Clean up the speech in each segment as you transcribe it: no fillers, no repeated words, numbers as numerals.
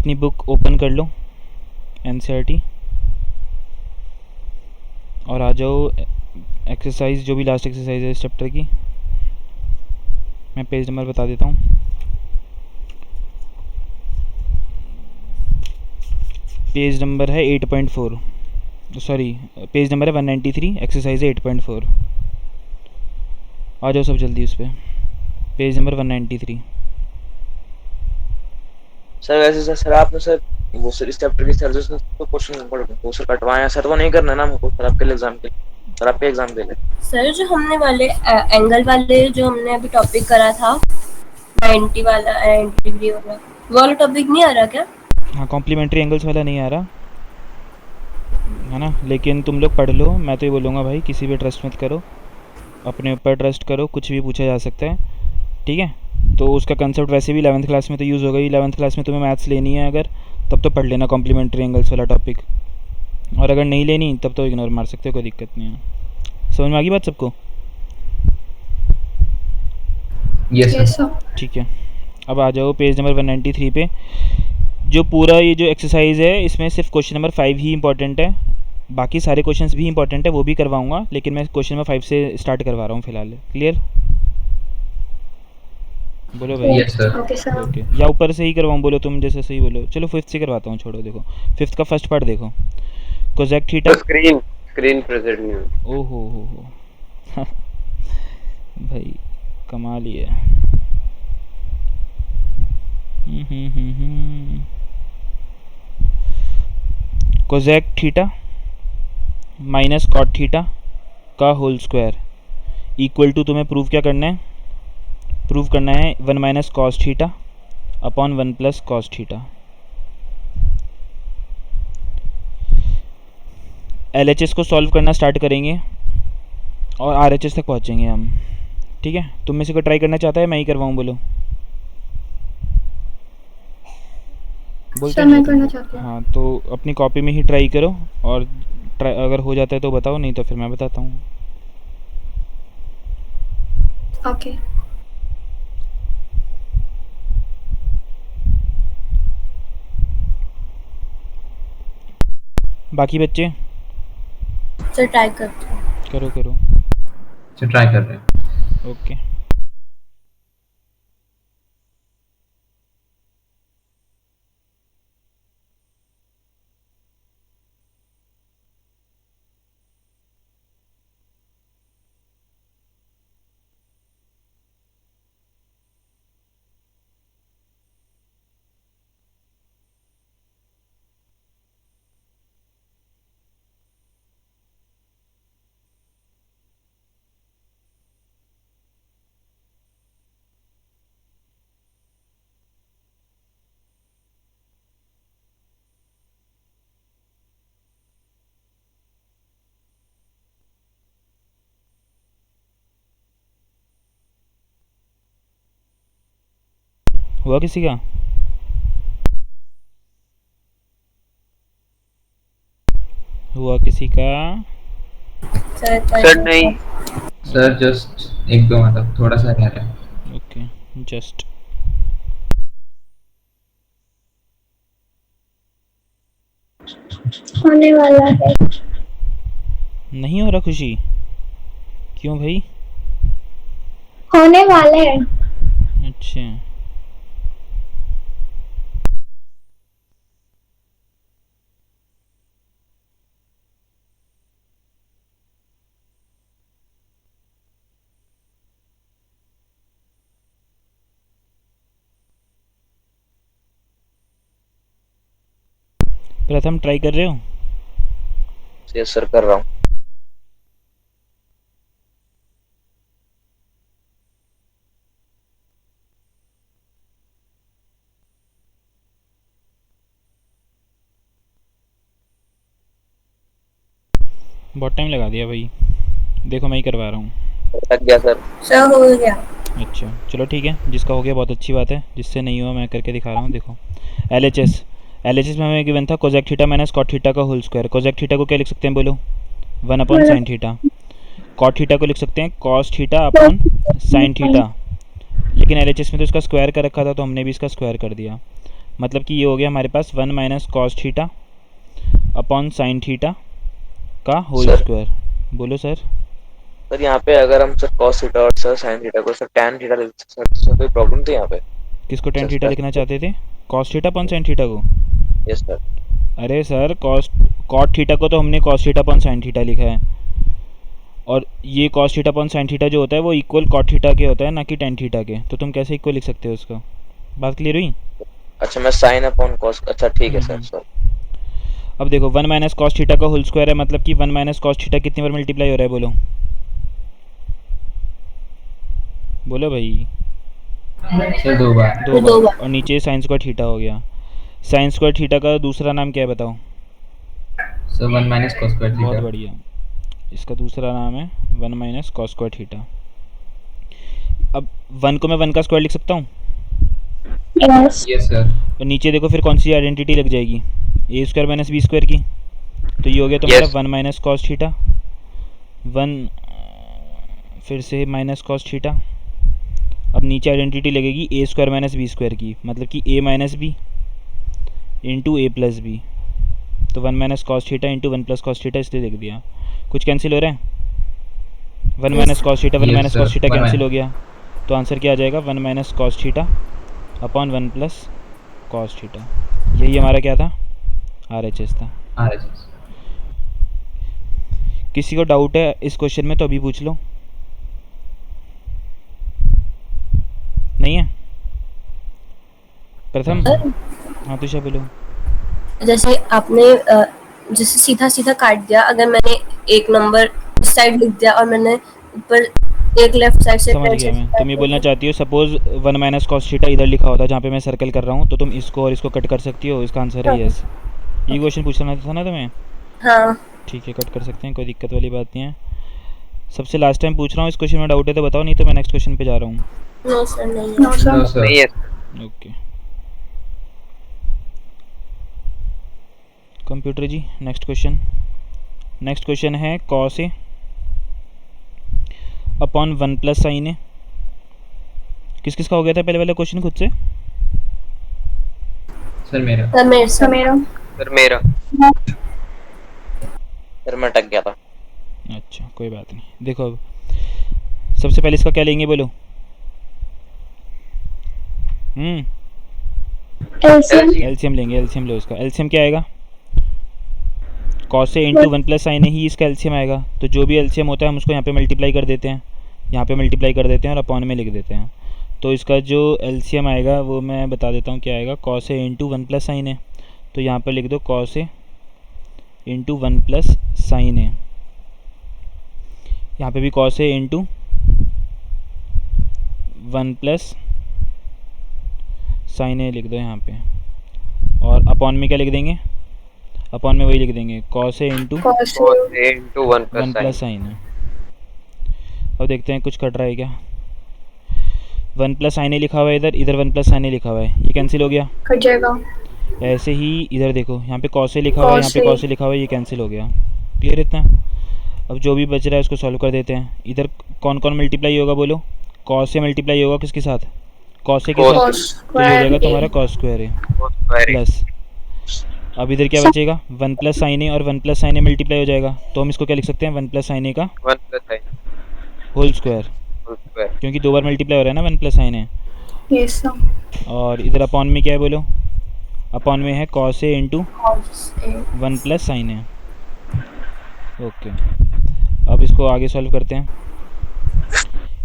अपनी book open कर लो NCERT और आ जाओ एक्सरसाइज, जो भी लास्ट एक्सरसाइज है इस चैप्टर की। मैं पेज नंबर बता देता हूँ। पेज नंबर है 8.4, सॉरी पेज नंबर है 193, एक्सरसाइज है 8.4। आ जाओ सब जल्दी उस पर, पेज नंबर 193। सर वैसे सर आपने सर वो सर इस चैप्टर के सर जो तो क्वेश्चन वो सर कटवाए हैं सर, वो नहीं करना है ना हमको सर आपके एग्जाम के लिए, सर आपके एग्जाम के लिए। सर जो हमने वाले एंगल वाले जो हमने अभी टॉपिक करा था 90 वाला 90 डिग्री वाला, वो वाला टॉपिक नहीं आ रहा क्या? हाँ, कॉम्प्लीमेंट्री एंगल्स वाला नहीं आ रहा है ना, लेकिन तुम लोग पढ़ लो। मैं तो ये बोलूँगा भाई किसी भी ट्रस्ट मत करो, अपने ऊपर ट्रस्ट करो, कुछ भी पूछा जा सकता है, ठीक है। तो उसका कंसेप्ट वैसे भी 11th क्लास में तो यूज़ होगा ही। 11th क्लास में तुम्हें मैथ्स लेनी है अगर, तब तो पढ़ लेना कॉम्प्लीमेंट्री एंगल्स वाला टॉपिक, और अगर नहीं लेनी तब तो इग्नोर मार सकते हो, कोई दिक्कत नहीं है। समझ में आ गई बात सबको? Yes sir. ठीक है, अब आ जाओ पेज नंबर 193 पे। जो पूरा ये जो एक्सरसाइज है इसमें सिर्फ क्वेश्चन नंबर 5 ही इंपॉर्टेंट है, बाकी सारे क्वेश्चंस भी इंपॉर्टेंट है, वो भी करवाऊंगा, लेकिन मैं क्वेश्चन नंबर 5 से स्टार्ट करवा रहा हूँ फिलहाल। क्लियर? बोलो भाई। Yes sir. Okay sir. Okay, या ऊपर से ही करवाऊँ? बोलो तुम जैसे सही बोलो। चलो 5th से करवाता हूँ, छोड़ो। देखो 5th का फर्स्ट पार्ट देखो, cosec theta. Screen screen present नहीं है। ओहो हो भाई कमाल ही है। Cosec theta minus cot theta का होल स्क्वायर इक्वल टू, तुम्हें प्रूव क्या करना है? प्रूव करना है 1 minus cos theta upon 1 plus cos theta. LHS को सॉल्व करना स्टार्ट करेंगे और RHS तक पहुंचेंगे हम, ठीक है। तुम में से कोई ट्राई करना चाहता है? मैं ही करवाऊँ? बोलो। बोलते सर नहीं मैं हो तुम करना लोग। चाहती हूँ। हाँ, तो अपनी कॉपी में ही ट्राई करो, और अगर हो जाता है तो बताओ, नहीं तो फिर मैं बताता हूँ। ओके बाकी बच्चे सर ट्राई करते हैं। करो करो। सर ट्राई कर रहे हैं। ओके, हुआ किसी का? हुआ किसी का? सर नहीं। सर जस्ट एक दो मतलब थोड़ा सा रह रहा है। ओके, जस्ट होने वाला है। नहीं हो रहा खुशी? क्यों भाई? होने वाले हैं। अच्छा, प्रथम ट्राई कर रहे हो? यस सर कर रहा हूँ। बहुत टाइम लगा दिया भाई। देखो मैं ही करवा रहा हूँ। लग गया सर। सर हो गया। अच्छा चलो ठीक है, जिसका हो गया बहुत अच्छी बात है, जिससे नहीं हुआ मैं करके दिखा रहा हूँ। देखो LHS में हमें गिवन था cosec theta minus cot theta का होल स्क्वायर। कोसेक थीटा को क्या लिख सकते हैं? बोलो। 1 upon sine theta. Cot theta को लिख सकते हैं cos theta upon sine theta, लेकिन LHS में तो इसका स्क्वायर कर रखा था तो हमने भी इसका स्क्वायर कर दिया। मतलब कि ये हो गया हमारे पास 1 minus cos theta upon sine theta का होल सर। स्क्वायर। बोलो सर। सर यहाँ पे अगर हम सर cos थीटा और सर sin थीटा को सर tan थीटा लिखते सर तो सर कोई प्रॉब्लम थी यहाँ पे? किसको टेन Just थीटा that. लिखना चाहते थे? Cos theta upon sine theta को? Yes sir. अरे सर कॉट थीटा को तो हमने cos theta upon sine theta लिखा है, और ये cos theta upon sine theta जो होता है वो इक्वल कॉट थीटा के होता है, ना कि टेन थीटा के। तो तुम कैसे इक्वल लिख सकते हो उसको? बात क्लियर हुई? अच्छा मैं sin अपॉन cos, अच्छा ठीक है सर हम्म। सर। अब देखो 1 माइनस कॉस थीटा का होल स्क्वायर है, मतलब कि 1 माइनस कॉस थीटा कितनी बार मल्टीप्लाई हो रहा है? बोलो बोलो भाई। सर 2 बार। दो दो बार। बार। और नीचे साइन स्क्वायर थीटा हो गया। साइन स्क्वायर थीटा का दूसरा नाम क्या है बताओ? सर 1 माइनस cos स्क्वायर बहुत थीटा। बढ़िया, इसका दूसरा नाम है 1 माइनस कॉस स्क्वायर थीटा। अब 1 को मैं 1 का स्क्वायर लिख सकता हूँ, यस। Yes sir. और नीचे देखो फिर कौन सी आइडेंटिटी लग जाएगी? ए स्क्वायर माइनस बी स्क्वायर की। तो ये हो गया तुम्हारा Yes. 1 माइनस कॉस थीटा, 1 फिर से माइनस कॉस थीटा। अब नीचे आइडेंटिटी लगेगी ए स्क्वायर माइनस बी स्क्वायर की, मतलब कि ए माइनस बी इंटू ए प्लस बी। तो 1 minus cos theta into 1 plus cos theta इसलिए लिख दिया। कुछ कैंसिल हो रहा है? 1 minus cos theta 1 Yes, minus sir. Cos theta 1 cancel हो गया, तो आंसर क्या आ जाएगा? 1 minus cos theta upon 1 plus cos theta. यही हमारा क्या था? RHS था। RHS। किसी को डाउट है इस क्वेश्चन में तो अभी पूछ लो। नहीं है? प्रथम। हाँ तुषा बोलो। जैसे आपने जैसे सीधा सीधा काट दिया, अगर मैंने एक नंबर इस साइड लिख दिया और मैंने ऊपर एक लेफ्ट साइड से समझ गया मैं। तुम ये बोलना चाहती हो सपोज 1 माइनस कॉस थीटा इधर लिखा होता जहाँ पे मैं सर्कल कर रहा हूँ, तो तुम इसको और इसको कट कर सकती हो। इसका आंसर है यस। ये क्वेश्चन पूछना था ना तुम्हें? हाँ। ठीक है, कट कर सकते हैं, कोई दिक्कत वाली बात नहीं है। सबसे लास्ट टाइम पूछ रहा हूँ, इस क्वेश्चन में डाउट है तो बताओ, नहीं तो मैं नेक्स्ट क्वेश्चन पे जा रहा हूँ। नो सर, नहीं है। No sir. नहीं है। Okay computer ji, next question. Next question है cos A upon 1 plus sine A. किस किस का हो गया था पहले वाला क्वेश्चन खुद से? सर मेरा। सर मेरा सर मेरा। सर मैं अटक गया था। अच्छा कोई बात नहीं। देखो अब सबसे पहले इसका क्या लेंगे बोलो? एलसीएम लेंगे। एलसीएम लो इसका। एलसीएम क्या आएगा? Cos A into 1 plus sign ही इसका एलसीएम आएगा। तो जो भी एलसीएम होता है हम उसको यहाँ पे मल्टीप्लाई कर देते हैं, यहाँ पे मल्टीप्लाई कर देते हैं और अपॉन में लिख देते हैं। तो इसका जो एलसीएम आएगा वो मैं बता देता हूँ क्या आएगा। Cos A into 1 plus sign है, तो यहाँ पर लिख दो cos A into 1 plus sign है। यहाँ पे भी cos A into 1 plus sine ए लिख दो यहाँ पे, और अपॉन में क्या लिख देंगे? अपॉन में वही लिख देंगे cos A into cos A into 1 plus 1 plus sin. Sine है। अब देखते हैं कुछ कट रहा है क्या। 1 प्लस साइन ए लिखा हुआ है इधर, इधर 1 प्लस साइन ए लिखा हुआ है, ये कैंसिल हो गया। कट जाएगा। ऐसे ही इधर देखो, यहाँ पे कॉस ए लिखा हुआ है, यहाँ पे कॉस ए लिखा हुआ है, ये कैंसिल हो गया। क्लियर इतना? अब जो भी बच रहा है उसको सॉल्व कर देते हैं। इधर कौन कौन मल्टीप्लाई होगा बोलो? कॉस ए मल्टीप्लाई होगा किसके साथ? कॉस ए के Cos साथ, तो ये हो जाएगा तुम्हारा cos square A cos square A. Plus. अब इधर क्या बचेगा? 1 प्लस साइन ए और 1 प्लस साइन ए मल्टीप्लाई हो जाएगा, तो हम इसको क्या लिख सकते हैं? 1 प्लस साइन ए का 1 plus sin whole square, whole square. क्योंकि 2 बार मल्टीप्लाई हो रहा है ना 1 plus sine A. Yes sir. और इधर अपॉन में क्या है बोलो? अपॉन में है cos A into 1 plus sine A. Okay, अब इसको आगे सॉल्व करते हैं।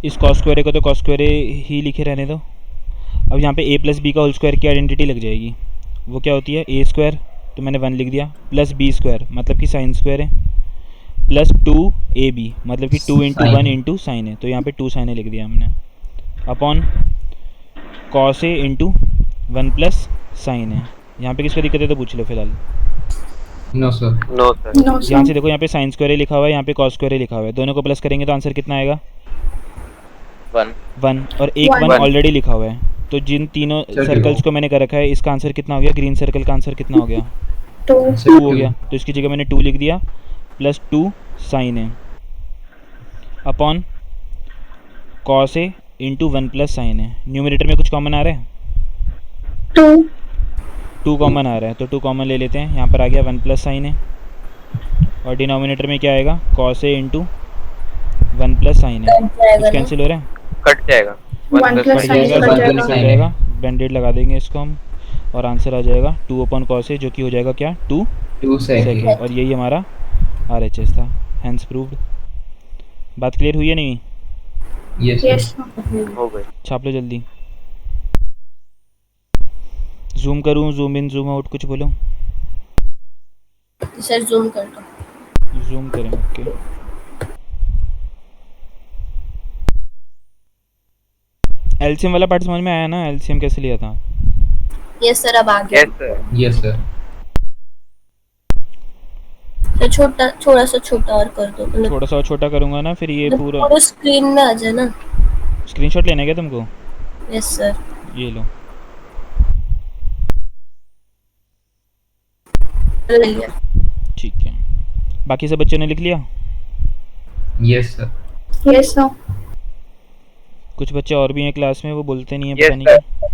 इस कॉस स्क्वायर ए को तो कॉस स्क्वायर ए ही लिखे रहने दो। अब यहाँ पे ए प्लस बी का होल स्क्वायर की आइडेंटिटी लग जाएगी। वो क्या होती है? ए स्क्वायर, तो मैंने 1 लिख दिया, प्लस बी स्क्वायर मतलब कि साइन स्क्वायर है, प्लस 2 ए बी मतलब कि 2 इंटू 1 इंटू साइन है, तो यहाँ पे 2 साइन है लिख दिया हमने, upon cos A into 1 plus sign है। यहाँ पे किसको दिक्कत है तो पूछ लो फिलहाल। No sir. No sir. No यहाँ सर। से देखो, यहाँ पे साइन स्क्वायर ए लिखा हुआ है, यहाँ पे कॉस स्क्वायर ए लिखा हुआ है, दोनों को प्लस करेंगे तो आंसर कितना आएगा? 1 और एक 1 1 ऑलरेडी लिखा हुआ है, तो जिन तीनों चल सर्कल्स ठीक को मैंने कर रखा है इसका आंसर कितना हो गया? ग्रीन सर्कल का आंसर कितना हो गया? 2 2 हो गया, तो इसकी जगह मैंने 2 लिख दिया, प्लस 2 साइन है upon cos A into 1 plus sign है। न्यूमरेटर में कुछ कॉमन आ रहा है? 2 2 कॉमन आ रहा है तो 2 कॉमन ले लेते हैं। यहाँ पर आ गया 1 प्लस साइन है और डिनोमिनेटर में क्या आएगा cos A into 1 plus sign है। कट जाएगा कुछ ना। कैंसिल हो रहा है, कट जाएगा। 1 1 plus कट sin जाएगा, कट साइन जाएगा। निकल जाएगा, बैंडेड लगा देंगे इसको हम और आंसर आ जाएगा 2 अपॉन कॉस ए जो कि हो जाएगा क्या 2 2 सेक सेक है। और यही हमारा RHS था। Hence proved. बात क्लियर हुई है नहीं? Yes Yes sir. sir. हो गए। छाप लो जल्दी। जूम करूँ, जूम इन, जूम आउट, कुछ बोलो। सर जूम कर दो। जूम करें, ओके। एलसीएम वाला पार्ट समझ में आया ना? एलसीएम कैसे लिया था? यस सर अब आ गया। Yes sir. Yes sir. Sir छोटा थोड़ा सा छोटा और कर दो मतलब थोड़ा सा और छोटा करूँगा ना फिर ये पूरा पूरा स्क्रीन में आ जाए ना। स्क्रीनशॉट लेना है क्या तुमको? Yes sir. ये लो। ले लिया। ठीक है, बाकी सब बच्चों ने लिख लिया? Yes sir. Yes sir. कुछ बच्चे और भी हैं क्लास में, वो बोलते नहीं है, Yes, पता नहीं sir. क्यों।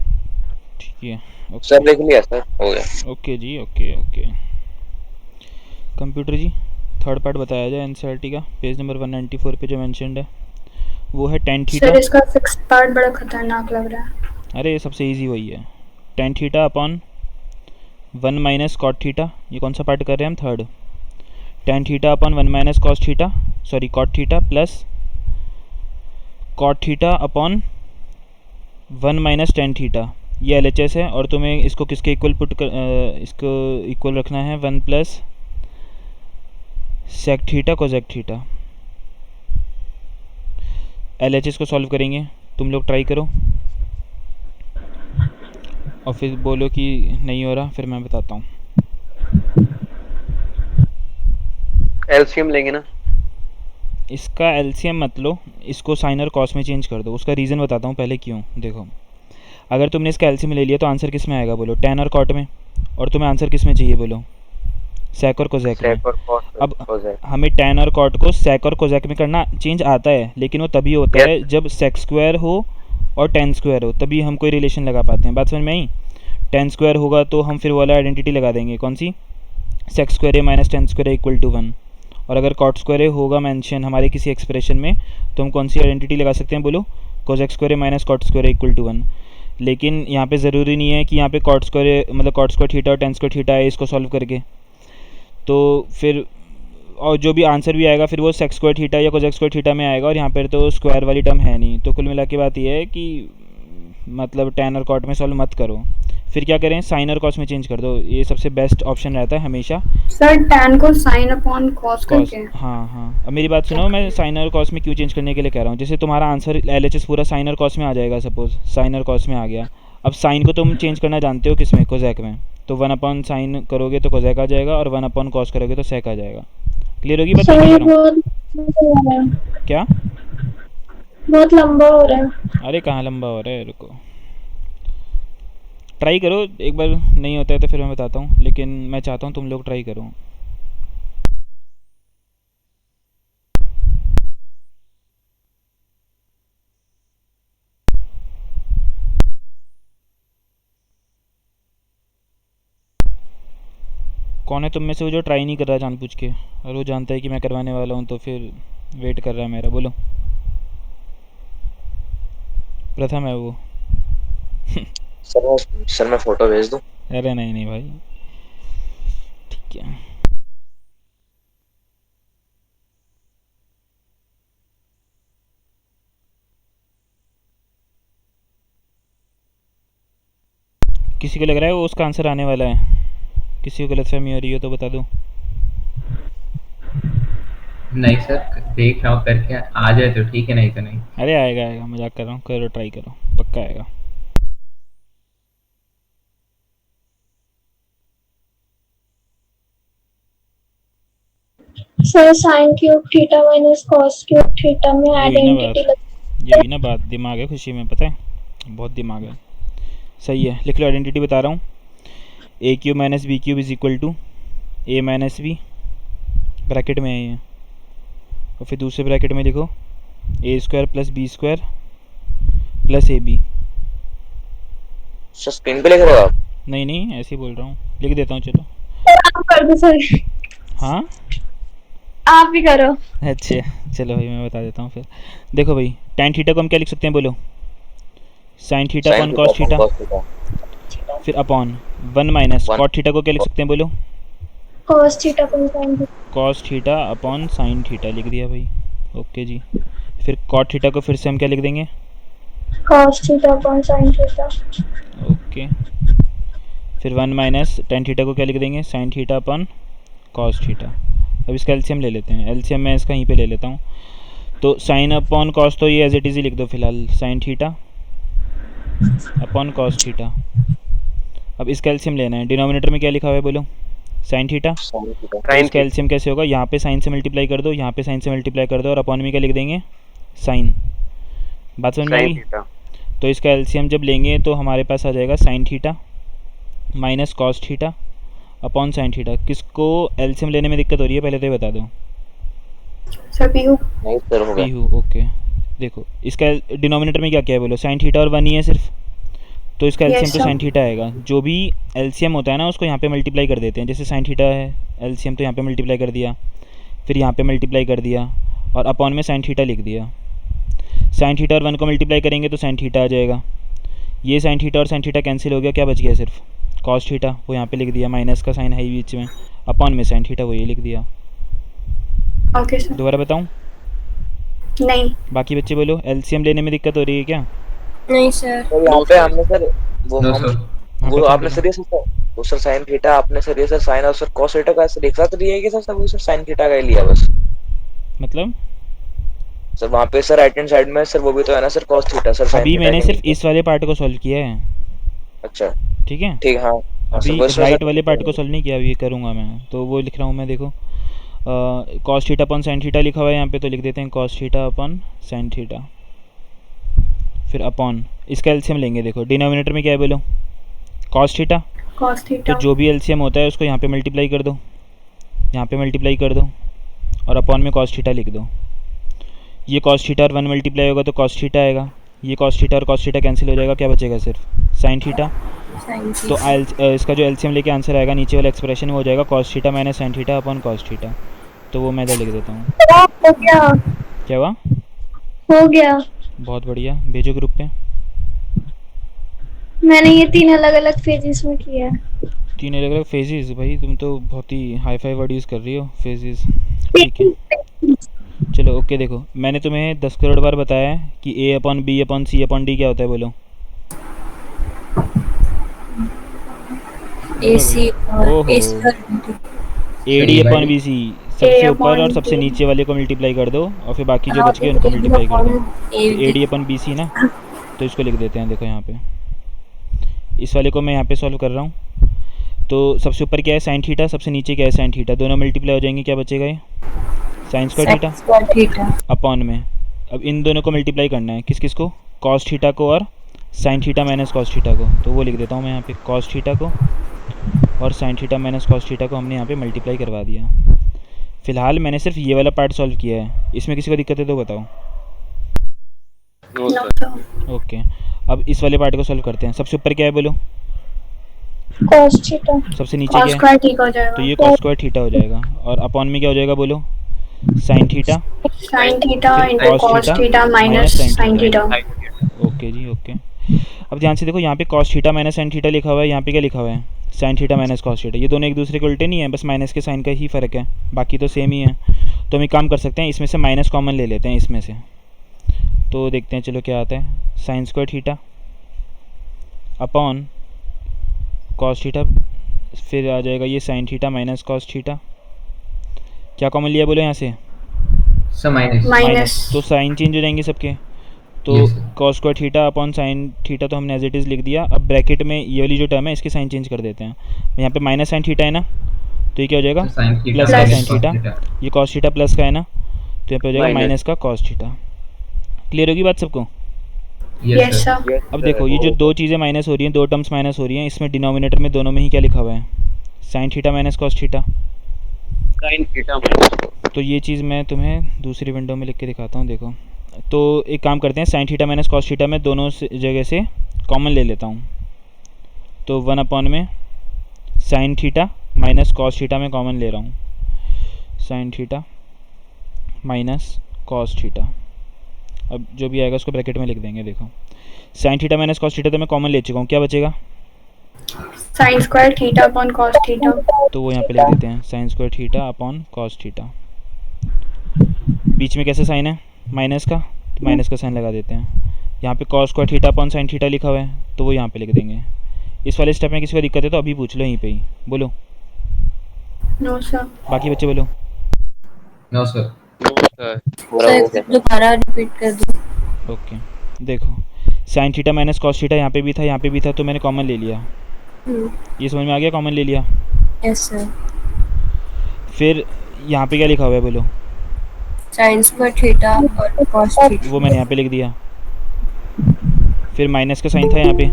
ठीक है, ओके सर लिख लिया सर, हो गया। ओके जी, ओके ओके। कंप्यूटर जी, थर्ड पार्ट बताया जाए एनसीईआरटी का, पेज नंबर 194 पे जो मेंशन्ड है वो है tan थीटा। सर इसका 6th पार्ट बड़ा खतरनाक लग रहा है। अरे सबसे इजी वही है, tan theta upon 1 minus cot theta. ये कौन सा पार्ट कर रहे हैं हम? Third. tan theta upon 1 minus cos theta, sorry cot theta plus cot theta upon 1 minus tan theta. ये LHS है और तुम्हें इसको किसके इक्वल पुट कर इसको इक्वल रखना है 1 plus sec theta cosec theta. LHS को सॉल्व करेंगे, तुम लोग ट्राई करो और फिर बोलो कि नहीं हो रहा, फिर मैं बताता हूँ। एलसीएम लेंगे ना? इसका एलसीएम मत लो, इसको साइन और कॉस में चेंज कर दो। उसका रीज़न बताता हूँ पहले क्यों। देखो, अगर तुमने इसका एलसीएम ले लिया तो आंसर किस में आएगा बोलो? tan और कॉट में। और तुम्हें आंसर किस में चाहिए बोलो? सेक और कोसेक में। सेक और कॉस अब कोसेक। हमें tan और कॉट को सेक और कोसेक में करना चेंज आता है, लेकिन वो तभी होता Yes. है जब सेक स्क्वायर हो और tan स्क्वायर हो, तभी हम कोई रिलेशन लगा पाते हैं। बात समझ में आई? tan स्क्वायर होगा तो हम फिर वाला आइडेंटिटी लगा देंगे, कौन सी? Sec square A minus tan square equal to 1। और अगर कॉट स्क्वायर होगा मेंशन हमारे किसी एक्सप्रेशन में तो हम कौन सी आइडेंटिटी लगा सकते हैं बोलो? Cosec square A minus cot square equal to 1। लेकिन यहाँ पे ज़रूरी नहीं है कि यहाँ पे कॉट स्क्वायर मतलब कॉट स्क्वायर थीटा और tan स्क्वायर थीटा है इसको सॉल्व करके। तो फिर और जो भी आंसर भी आएगा फिर वो सेक स्क्वायर थीटा या कोसेक स्क्वायर थीटा में आएगा और यहाँ पर तो स्क्वायर वाली टर्म है नहीं। तो कुल मिला के बात ये है कि मतलब tan और कॉट में सॉल्व मत करो, फिर क्या करें? साइन और कॉस में चेंज कर दो। ये सबसे बेस्ट ऑप्शन रहता है हमेशा। सर tan को sin अपॉन cos कॉस, करके। हाँ हाँ। अब मेरी बात सुनो, मैं साइन और कॉस में क्यों चेंज करने के लिए कह रहा हूँ। जैसे तुम्हारा आंसर LHS पूरा साइन और कॉस में आ जाएगा, सपोज साइन और कॉस में आ गया। अब साइन को तुम चेंज करना जानते हो किस में? कोसेक में। तो 1 अपॉन साइन करोगे तो कोसेक आ जाएगा और 1 अपॉन कॉस करोगे तो सेक आ जाएगा। क्लियर होगी बात? सर मैं ये कह रहा हूँ बहुत लंबा हो रहा है। क्या? बहुत लंबा हो रहा है। अरे कहाँ लंबा हो रहा है, रुको ट्राई करो एक बार। नहीं होता है तो फिर मैं बताता हूँ, लेकिन मैं चाहता हूँ तुम लोग ट्राई करो। कौन है तुम में से वो जो ट्राई नहीं कर रहा जानबूझ के, और वो जानता है कि मैं करवाने वाला हूँ तो फिर वेट कर रहा है मेरा? बोलो। प्रथम है वो। सर मैं फोटो भेज दूं? अरे नहीं नहीं भाई, ठीक है। किसी को लग रहा है वो उसका आंसर आने वाला है? किसी को गलतफहमी हो रही हो तो बता दो। नहीं सर, देख रहा हूँ करके आ जाए तो ठीक है, नहीं तो नहीं। अरे आएगा आएगा, मजाक कर रहा हूँ, करो ट्राई करो, पक्का आएगा। Sir sin cube theta minus cos cube theta में आइडेंटिटी ये हुई ना बात, दिमाग है खुशी में, पता है बहुत दिमाग है। सही है, लिख लो आइडेंटिटी बता रहा हूँ। A cube minus B cube is equal to A minus B, bracket में है ये, और फिर दूसरे ब्रैकेट में लिखो A square plus B square plus A B. Sir screen पे लिख रहे हो आप? नहीं नहीं ऐसे ही बोल रहा हूँ, लिख देता हूँ चलो। आप कर दो सर, हाँ आप ही करो। अच्छा चलो भाई मैं बता देता हूँ फिर। देखो भाई tan थीटा को हम क्या लिख सकते हैं बोलो, sin theta upon cos theta, फिर upon 1 minus One. cot theta को क्या लिख सकते हैं बोलो, cos theta upon sin theta, cos theta upon sin theta लिख दिया भाई। ओके जी। फिर cot थीटा को फिर से हम क्या लिख देंगे, cos theta upon sin theta, okay. फिर 1 माइनस tan थीटा को क्या लिख देंगे, sin theta upon cos theta. अब इसका एलसीएम ले लेते हैं, एलसीएम मैं इसका यहीं पे ले लेता हूँ। तो sin अपॉन cos तो ये एज इट इज़ ही लिख दो फिलहाल, sin theta upon cos theta. अब इसका एलसीएम लेना है, डिनोमिनेटर में क्या लिखा हुआ है बोलो, sin थीटा। तो इसका एलसीएम कैसे होगा, यहाँ पे साइन से मल्टीप्लाई कर दो, यहाँ पे साइन से मल्टीप्लाई कर दो, और अपॉन में क्या लिख देंगे, साइन। बात समझ में आ गई। तो इसका एलसीएम जब लेंगे तो हमारे पास आ जाएगा sign theta minus cos theta upon sine theta. किसको एलसीएम लेने में दिक्कत हो रही है पहले तो ये बता दो। सर पीयू, नहीं सर हो गया। पीहू, ओके। देखो इसका डिनोमिनेटर में क्या क्या है बोलो, साइन थीटा और 1 ही है सिर्फ, तो इसका एलसीएम Yes, तो sir. साइन थीटा आएगा। जो भी एलसीएम होता है ना उसको यहाँ पे मल्टीप्लाई कर देते हैं, जैसे साइन थीटा है एलसीएम तो यहाँ पे मल्टीप्लाई कर दिया, फिर यहाँ पे मल्टीप्लाई कर दिया और अपॉन में साइन थीटा लिख दिया। साइन थीटा और 1 को मल्टीप्लाई करेंगे तो साइन थीटा आ जाएगा। ये साइन थीटा और साइन थीटा कैंसिल हो गया, क्या बच गया सिर्फ कॉस थीटा, वो यहाँ पे लिख दिया, माइनस का साइन है बीच में, अपॉन में साइन थीटा वो ये लिख दिया। Okay sir. दोबारा बताऊँ, नहीं, बाकी बच्चे बोलो एलसीएम लेने में दिक्कत हो रही है क्या। नहीं सर, तो यहाँ पे हमने सर वो नो हम सर, हाँ, वो बता आपने दो। सर ये सर वो सर साइन थीटा आपने सर ये सर साइन और सर cos थीटा का सर एक साथ लिया है कि सर वो सर साइन थीटा का ही लिया बस। मतलब सर वहाँ पे सर राइट हैंड साइड में सर वो भी तो है ना sir cos theta sir sine अभी थीटा मैंने के सिर्फ नीचे। इस वाले पार्ट को सॉल्व किया है, अच्छा ठीक है। ठीक, हाँ हाँ सर अभी वो इसमें राइट सर वाले पार्ट को सॉल्व नहीं किया, अभी करूँगा मैं, तो वो लिख रहा हूँ मैं। देखो cos theta upon sine theta लिखा हुआ है यहाँ पे, तो लिख देते हैं cos theta upon sine theta, फिर अपॉन इसका एलसीएम लेंगे। देखो डिनोमिनेटर में क्या है बोलो, कॉस थीटा, cos तो थीटा, जो भी एलसीएम होता है उसको यहाँ पे मल्टीप्लाई कर दो, यहाँ पे मल्टीप्लाई कर दो और अपॉन में कॉस थीटा लिख दो। ये कॉस थीटा और 1 मल्टीप्लाई होगा तो कॉस थीटा आएगा, ये कॉस थीटा और कॉस थीटा कैंसिल हो जाएगा, क्या बचेगा सिर्फ साइन थीटा। साइन तो थीटा, इसका जो एलसीएम लेके आंसर आएगा नीचे वाला एक्सप्रेशन में हो जाएगा cos theta minus sine theta upon cos theta. तो वो मैं इधर लिख देता हूँ। हो गया, क्या हुआ, हो गया। बहुत बढ़िया, भेजो ग्रुप पे। मैंने ये 3 अलग अलग फेजेस में किया है। 3 अलग अलग फेजेस, भाई तुम तो बहुत ही हाई फाई वर्ड यूज़ कर रही हो, फेजेस, ठीक है। चलो ओके। देखो मैंने तुम्हें 10 करोड़ बार बताया है कि A upon B upon C upon D क्या होता है बोलो। AC और ओहो। AC और A D upon B C, सबसे ऊपर और upon सबसे B. नीचे वाले को मल्टीप्लाई कर दो और फिर बाकी जो हाँ, बच गए उनको तो मल्टीप्लाई कर दो। AD A D upon B C ना, तो इसको लिख देते हैं। देखो यहाँ पे इस वाले को मैं यहाँ पे सॉल्व कर रहा हूँ। तो सबसे ऊपर क्या है साइन थीटा, सबसे नीचे क्या है साइन थीटा, दोनों मल्टीप्लाई हो जाएंगे, क्या बचेगा ये sign square theta square theta, upon में। अब इन दोनों को मल्टीप्लाई करना है, किस किस को, कॉस थीटा को और sign theta minus cos theta को। तो वो लिख देता हूँ मैं यहाँ पे, कॉस थीटा को और sign theta minus cos theta को हमने यहाँ पे मल्टीप्लाई करवा दिया। फिलहाल मैंने सिर्फ ये वाला पार्ट सॉल्व किया है, इसमें किसी को दिक्कत है तो बताओ। No, sir. ओके अब इस वाले पार्ट को सॉल्व करते हैं। सबसे ऊपर क्या है बोलो, cos थीटा, सबसे नीचे cos क्या है, स्क्वायर ठीक हो जाएगा। तो ये कॉस स्क्वायर थीटा हो जाएगा और अपॉन में क्या हो जाएगा बोलो, साइन थीटा sin थीटा फिर into cos cos theta theta minus sin sin theta. Theta. Okay जी ओके। अब ध्यान से देखो यहाँ पे cos theta minus sine theta लिखा हुआ है, यहाँ पे क्या लिखा हुआ है sine theta minus cos theta. ये दोनों एक दूसरे के उल्टे नहीं है, बस माइनस के साइन का ही फ़र्क है, बाकी तो सेम ही है। तो हम एक काम कर सकते हैं, इसमें से माइनस कॉमन ले लेते हैं इसमें से, तो देखते हैं चलो क्या आता है। Sign square theta upon cos theta, फिर आ जाएगा ये sine theta minus cos theta. क्या कॉमन लिया बोलो यहाँ से, सर माइनस। माइनस, तो साइन चेंज हो जाएंगे सबके। तो Yes, sir. Cos square theta upon sine theta तो हमने एज इट इज़ लिख दिया। अब ब्रैकेट में ये वाली जो टर्म है इसके साइन चेंज कर देते हैं। यहाँ पे माइनस साइन थीटा है ना, तो ये क्या हो जाएगा साइन थीटा प्लस का Plus. साइन थीटा, ये कॉस थीटा प्लस का है ना, तो यहाँ पे हो जाएगा माइनस का कॉस थीटा। क्लियर होगी बात सबको। Yes sir. अब देखो ये जो दो चीज़ें माइनस हो रही हैं, दो टर्म्स माइनस हो रही हैं, इसमें डिनोमिनेटर में दोनों में ही क्या लिखा हुआ है sine theta minus cos theta. Sign theta minus, तो ये चीज़ मैं तुम्हें दूसरी विंडो में लिख के दिखाता हूँ। देखो तो एक काम करते हैं, sign theta minus cos theta में दोनों जगह से कॉमन ले लेता हूँ। तो 1 अपॉन में sign theta minus cos theta में कॉमन ले रहा हूँ, sign theta minus cos theta. अब जो भी आएगा उसको ब्रैकेट में लिख देंगे। देखो sine theta minus cos theta तो मैं कॉमन ले चुका हूँ, क्या बचेगा? Sine square theta upon cos theta. तो वो यहाँ पे लिख देते हैं, sine square theta upon cos theta. बीच में कैसे साइन है माइनस का, तो माइनस का साइन लगा देते हैं। यहाँ पे cos square theta upon sine theta लिखा हुआ है तो वो यहाँ पे लिख देंगे। इस वाले स्टेप में किसी को दिक्कत है तो अभी पूछ लो यहीं पे ही, बोलो। No sir. बाकी बच्चे बोलो। No sir. सर दोबारा रिपीट कर दो। ओके देखो sine theta minus cos theta यहाँ पे भी था, यहाँ पे भी था, तो मैंने कॉमन ले लिया। ये समझ में आ गया, कॉमन ले लिया। Yes sir. फिर यहाँ पे क्या लिखा हुआ है बोलो? साइन स्क्वायर थीटा और कॉस थीटा। वो मैंने यहाँ पे लिख दिया। फिर माइनस का साइन था यहाँ पे,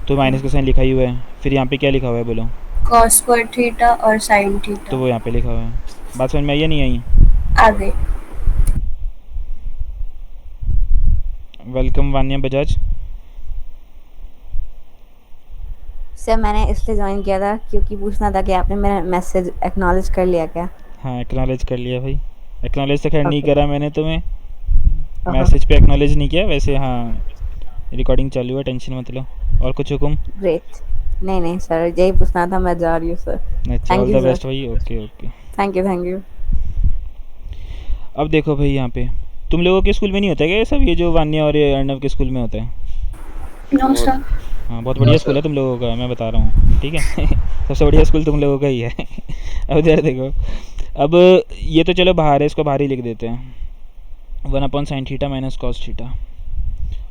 तो माइनस का साइन लिखा ही हुआ है। फिर यहाँ पे क्या लिखा हुआ है बोलो? कॉस स्क्वायर थीटा और साइन तो थीटा। वो यहाँ पे लिखा हुआ है। बात समझ में आई या नहीं आई? आगे वेलकम वान्या बजाज। सर मैंने इसलिए ज्वाइन किया था क्योंकि पूछना था कि आपने मेरा मैसेज एक्नॉलेज कर लिया क्या? हाँ एक्नॉलेज कर लिया भाई। एक्नॉलेज तो खैर नहीं करा मैंने तुम्हें, मैसेज पे एक्नॉलेज नहीं किया वैसे। हाँ रिकॉर्डिंग चालू है, टेंशन मत लो। और कुछ हुक्म? ग्रेट। नहीं नहीं सर, यही पूछना था, मैं जा रही हूँ सर। अच्छा Thank all you, the best sir. भाई। Okay okay. Thank you. अब देखो भाई यहाँ पे तुम लोगों के स्कूल में नहीं होता है क्या ये सब, ये जो वान्या और ये अर्णव के स्कूल में होता है? No sir. हाँ बहुत बढ़िया स्कूल है तुम लोगों का, मैं बता रहा हूँ, ठीक है। सबसे बढ़िया स्कूल तुम लोगों का ही है। अब इधर देखो, अब ये तो चलो बाहर है, इसको बाहर ही लिख देते हैं। 1 upon sine theta minus cos theta,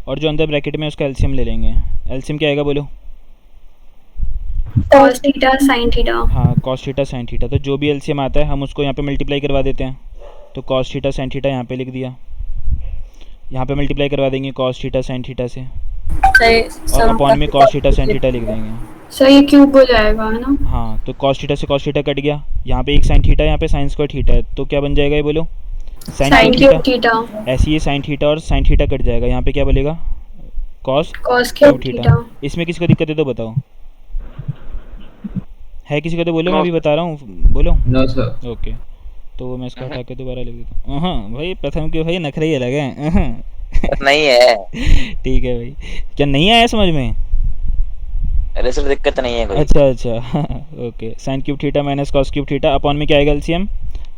और जो अंदर ब्रैकेट में उसका एलसीएम ले लेंगे। एलसीएम क्या आएगा बोलो? Cos theta sine theta. हाँ कॉस थीटा साइन थीटा, तो जो भी एलसीएम आता है हम उसको यहाँ पे मल्टीप्लाई करवा देते हैं। तो कॉस थीटा साइन थीटा यहाँ पे लिख दिया, यहाँ पे मल्टीप्लाई करवा देंगे कॉस थीटा साइन थीटा से, और अपॉन में कॉस थीटा साइन थीटा लिख देंगे। सर ये क्यूब हो जाएगा है ना? हाँ तो कॉस थीटा से कॉस थीटा कट गया, यहाँ पे एक साइन थीटा है, यहाँ पे साइन स्क्वायर थीटा है, तो क्या बन जाएगा ये बोलो? Sign cube theta. ऐसे ही साइन थीटा और साइन थीटा कट जाएगा, यहाँ पे क्या बोलेगा? Cos cube theta. इसमें किसी को दिक्कत है तो बताओ, है किसी को तो बोलो, मैं भी बता रहा हूँ, बोलो। No sir. ओके तो मैं इसको हटा के दोबारा लिख देता हूँ। हाँ भाई प्रथम के भाई नखरे ही अलग हैं। नहीं है। ठीक है भाई, क्या नहीं आया समझ में? अरे सर दिक्कत नहीं है कोई। अच्छा okay. Sign cube theta minus cos cube theta, upon में क्या आएगा LCM?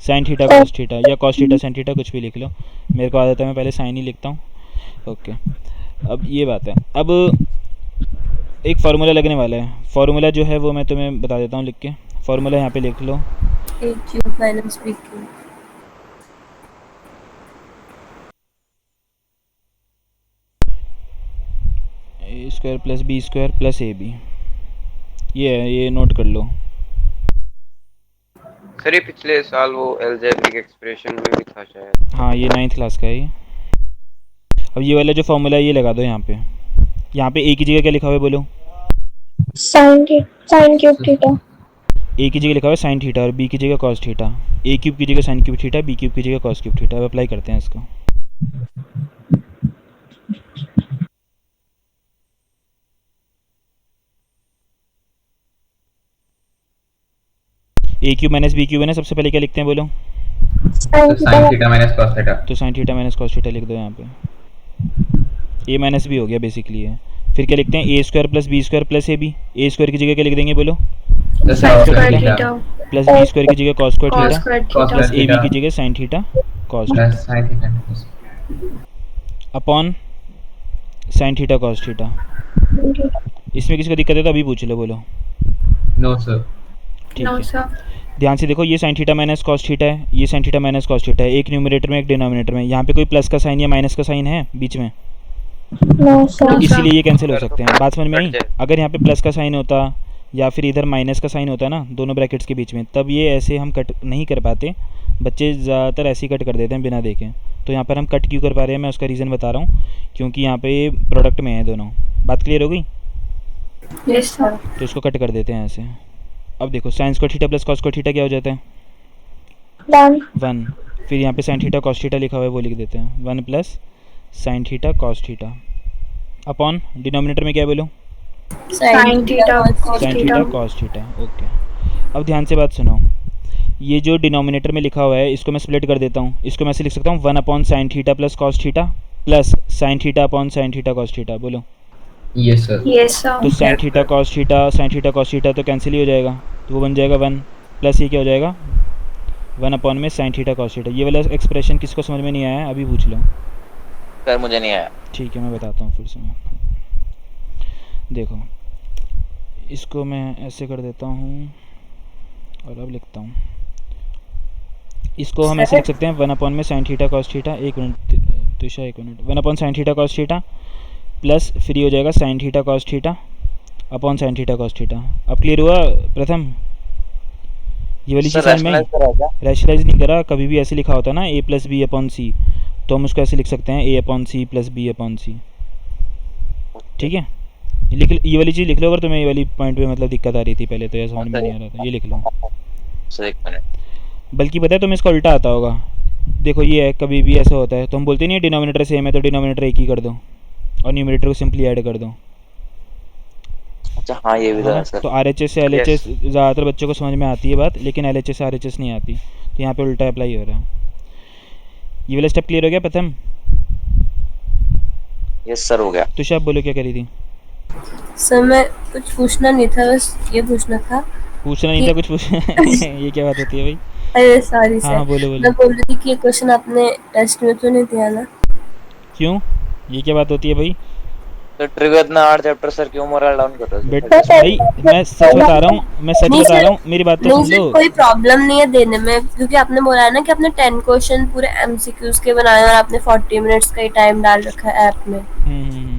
Sign theta cos theta, या कॉस थीटा साइन थीटा, कुछ भी लिख लो। मेरे को आदत है मैं पहले साइन ही लिखता हूँ। ओके अब ये बात है, अब एक फार्मूला लगने वाला है। फार्मूला जो है वो मैं तुम्हें बता देता हूँ लिख के। फार्मूला यहाँ पे लिख लो, a cube minus B cube. A square plus B square plus A b. ये है, ये नोट कर लो। सर ये पिछले साल वो अलजेब्रिक एक्सप्रेशन में भी था शायद। हाँ ये 9th क्लास का है ये। अब ये वाला जो फार्मूला है ये लगा दो यहाँ पे। यहाँ पे ए की जगह क्या लिखा हुआ है बोलो? Sign cube theta. ए की जगह लिखा हुआ है साइन थीटा और बी की जगह कॉस थीटा। ए क्यूब की जगह sine cube theta, b cube की जगह कॉस क्यूब थीटा। अब अप्लाई करते हैं इसको। A cube minus B cube है ना, सबसे पहले क्या लिखते हैं बोलो? Sine theta minus cos theta. तो sine theta minus cos theta लिख दो यहाँ पे। ए माइनस बी हो गया बेसिकली है। फिर क्या लिखते हैं? A square plus B square plus A b. A square की जगह क्या लिख देंगे बोलो? Sine square theta theta plus B square की जगह cos square cos theta square cos theta plus ए बी थीटा की जगह sine theta cos plus sine theta upon sine theta cos theta. इसमें किसी को दिक्कत है तो अभी पूछ लो, बोलो। No sir. ठीक नो है, सर। ध्यान से देखो, ये sine theta minus cos theta है, ये sine theta minus cos theta है। एक न्यूमरेटर में एक डिनोमिनेटर में। यहाँ पे कोई प्लस का साइन या माइनस का साइन है बीच में? No sir. तो इसीलिए ये कैंसिल हो सकते हैं। बात समझ में आई? अगर यहाँ पे प्लस का साइन होता या फिर इधर माइनस का साइन होता ना दोनों ब्रैकेट्स के बीच में, तब ये ऐसे हम कट नहीं कर पाते। बच्चे ज़्यादातर ऐसे ही कट कर देते हैं बिना देखे। तो यहाँ पर हम कट क्यों कर पा रहे हैं, मैं उसका रीज़न बता रहा हूँ। क्योंकि यहाँ पे प्रोडक्ट में है दोनों। बात क्लियर हो गई? Yes sir. तो इसको कट कर देते हैं ऐसे। अब देखो sign square theta plus cos square theta क्या हो जाता है? 1। फिर यहाँ पे साइन थीटा कॉस थीटा लिखा हुआ है वो लिख देते हैं। 1 plus sine theta cos theta upon denominator में क्या है बोलो? Sin theta cos sine theta theta. Cos theta. Okay, अब ध्यान से बात सुनो। ये जो डिनोमिनेटर में लिखा हुआ है इसको मैं स्प्लिट कर देता हूँ। इसको मैं ऐसे लिख सकता हूँ 1 upon sine theta plus cos theta plus sine theta upon sine theta cos theta. बोलो। Yes sir. Yes sir. तो साइन थीटा कॉस थीटा तो कैंसिल ही हो जाएगा, तो वो बन जाएगा 1 प्लस ये क्या हो जाएगा 1 अपॉन में साइन थीटा कॉस थीटा। ये वाला एक्सप्रेशन किसको समझ में नहीं आया अभी पूछ लो। सर मुझे नहीं आया। ठीक है, मैं बताता हूँ फिर से। मैं देखो, इसको मैं ऐसे कर देता हूँ और अब लिखता हूँ। इसको हम ऐसे लिख सकते हैं 1 अपॉन में साइन थीटा कॉस थीटा। एक मिनट तुषा, एक minute. 1 upon sine theta cos theta plus फिर ये हो जाएगा sign theta cos theta upon sine theta cos theta. अब क्लियर हुआ प्रथम? ये वाली चीज़ समझ में आई? रैशनलाइज नहीं करा, कभी भी ऐसे लिखा होता है ना a plus b upon c, तो हम उसको ऐसे लिख सकते हैं a upon c plus b upon c. ठीक है, ये वाली चीज़ लिख लो अगर तुम्हें ये वाली पॉइंट पे मतलब दिक्कत आ रही थी पहले, तो ये समझ में नहीं आ रहा था, ये लिख लो। सर एक मिनट। बल्कि पता है तुम्हें इसका उल्टा आता होगा। देखो ये है, कभी भी ऐसा होता है तो हम बोलते नहीं है डिनोमिनेटर सेम है तो डिनोमिनेटर एक ही कर दो और न्यूमरेटर को सिंपली ऐड कर दो। अच्छा हाँ, ये भी तो हाँ, है सर। तो RHS से LHS ज़्यादातर बच्चों को समझ में आती है बात, लेकिन LHS से RHS नहीं आती, तो यहाँ पे उल्टा अप्लाई हो रहा है। ये वाला स्टेप क्लियर हो गया प्रथम? यस सर, हो गया। तुषा आप बोलो क्या करी थी? सर मैं कुछ पूछना नहीं था, बस ये पूछना था। पूछना नहीं था कुछ पूछ ये क्या बात होती है भाई? अरे सॉरी हाँ हाँ, सर, बोलो मैं बोलो। बोल रही थी कि ये क्वेश्चन आपने टेस्ट में तो नहीं दिया ना? क्यों, ये क्या बात होती है भाई? तो ट्रिगर इतना हार्ड चैप्टर सर, क्यों मोरल डाउन कर रहे हो? बेटा भाई मैं सच बता रहा हूँ, मैं सच नहीं बता सर, रहा हूँ, मेरी बात तो नहीं सुन सर, लो। कोई प्रॉब्लम नहीं है देने में, क्योंकि आपने बोला है ना कि आपने 10 क्वेश्चन पूरे MCQs के बनाए और आपने 40 मिनट्स का ही टाइम डाल रखा है ऐप में।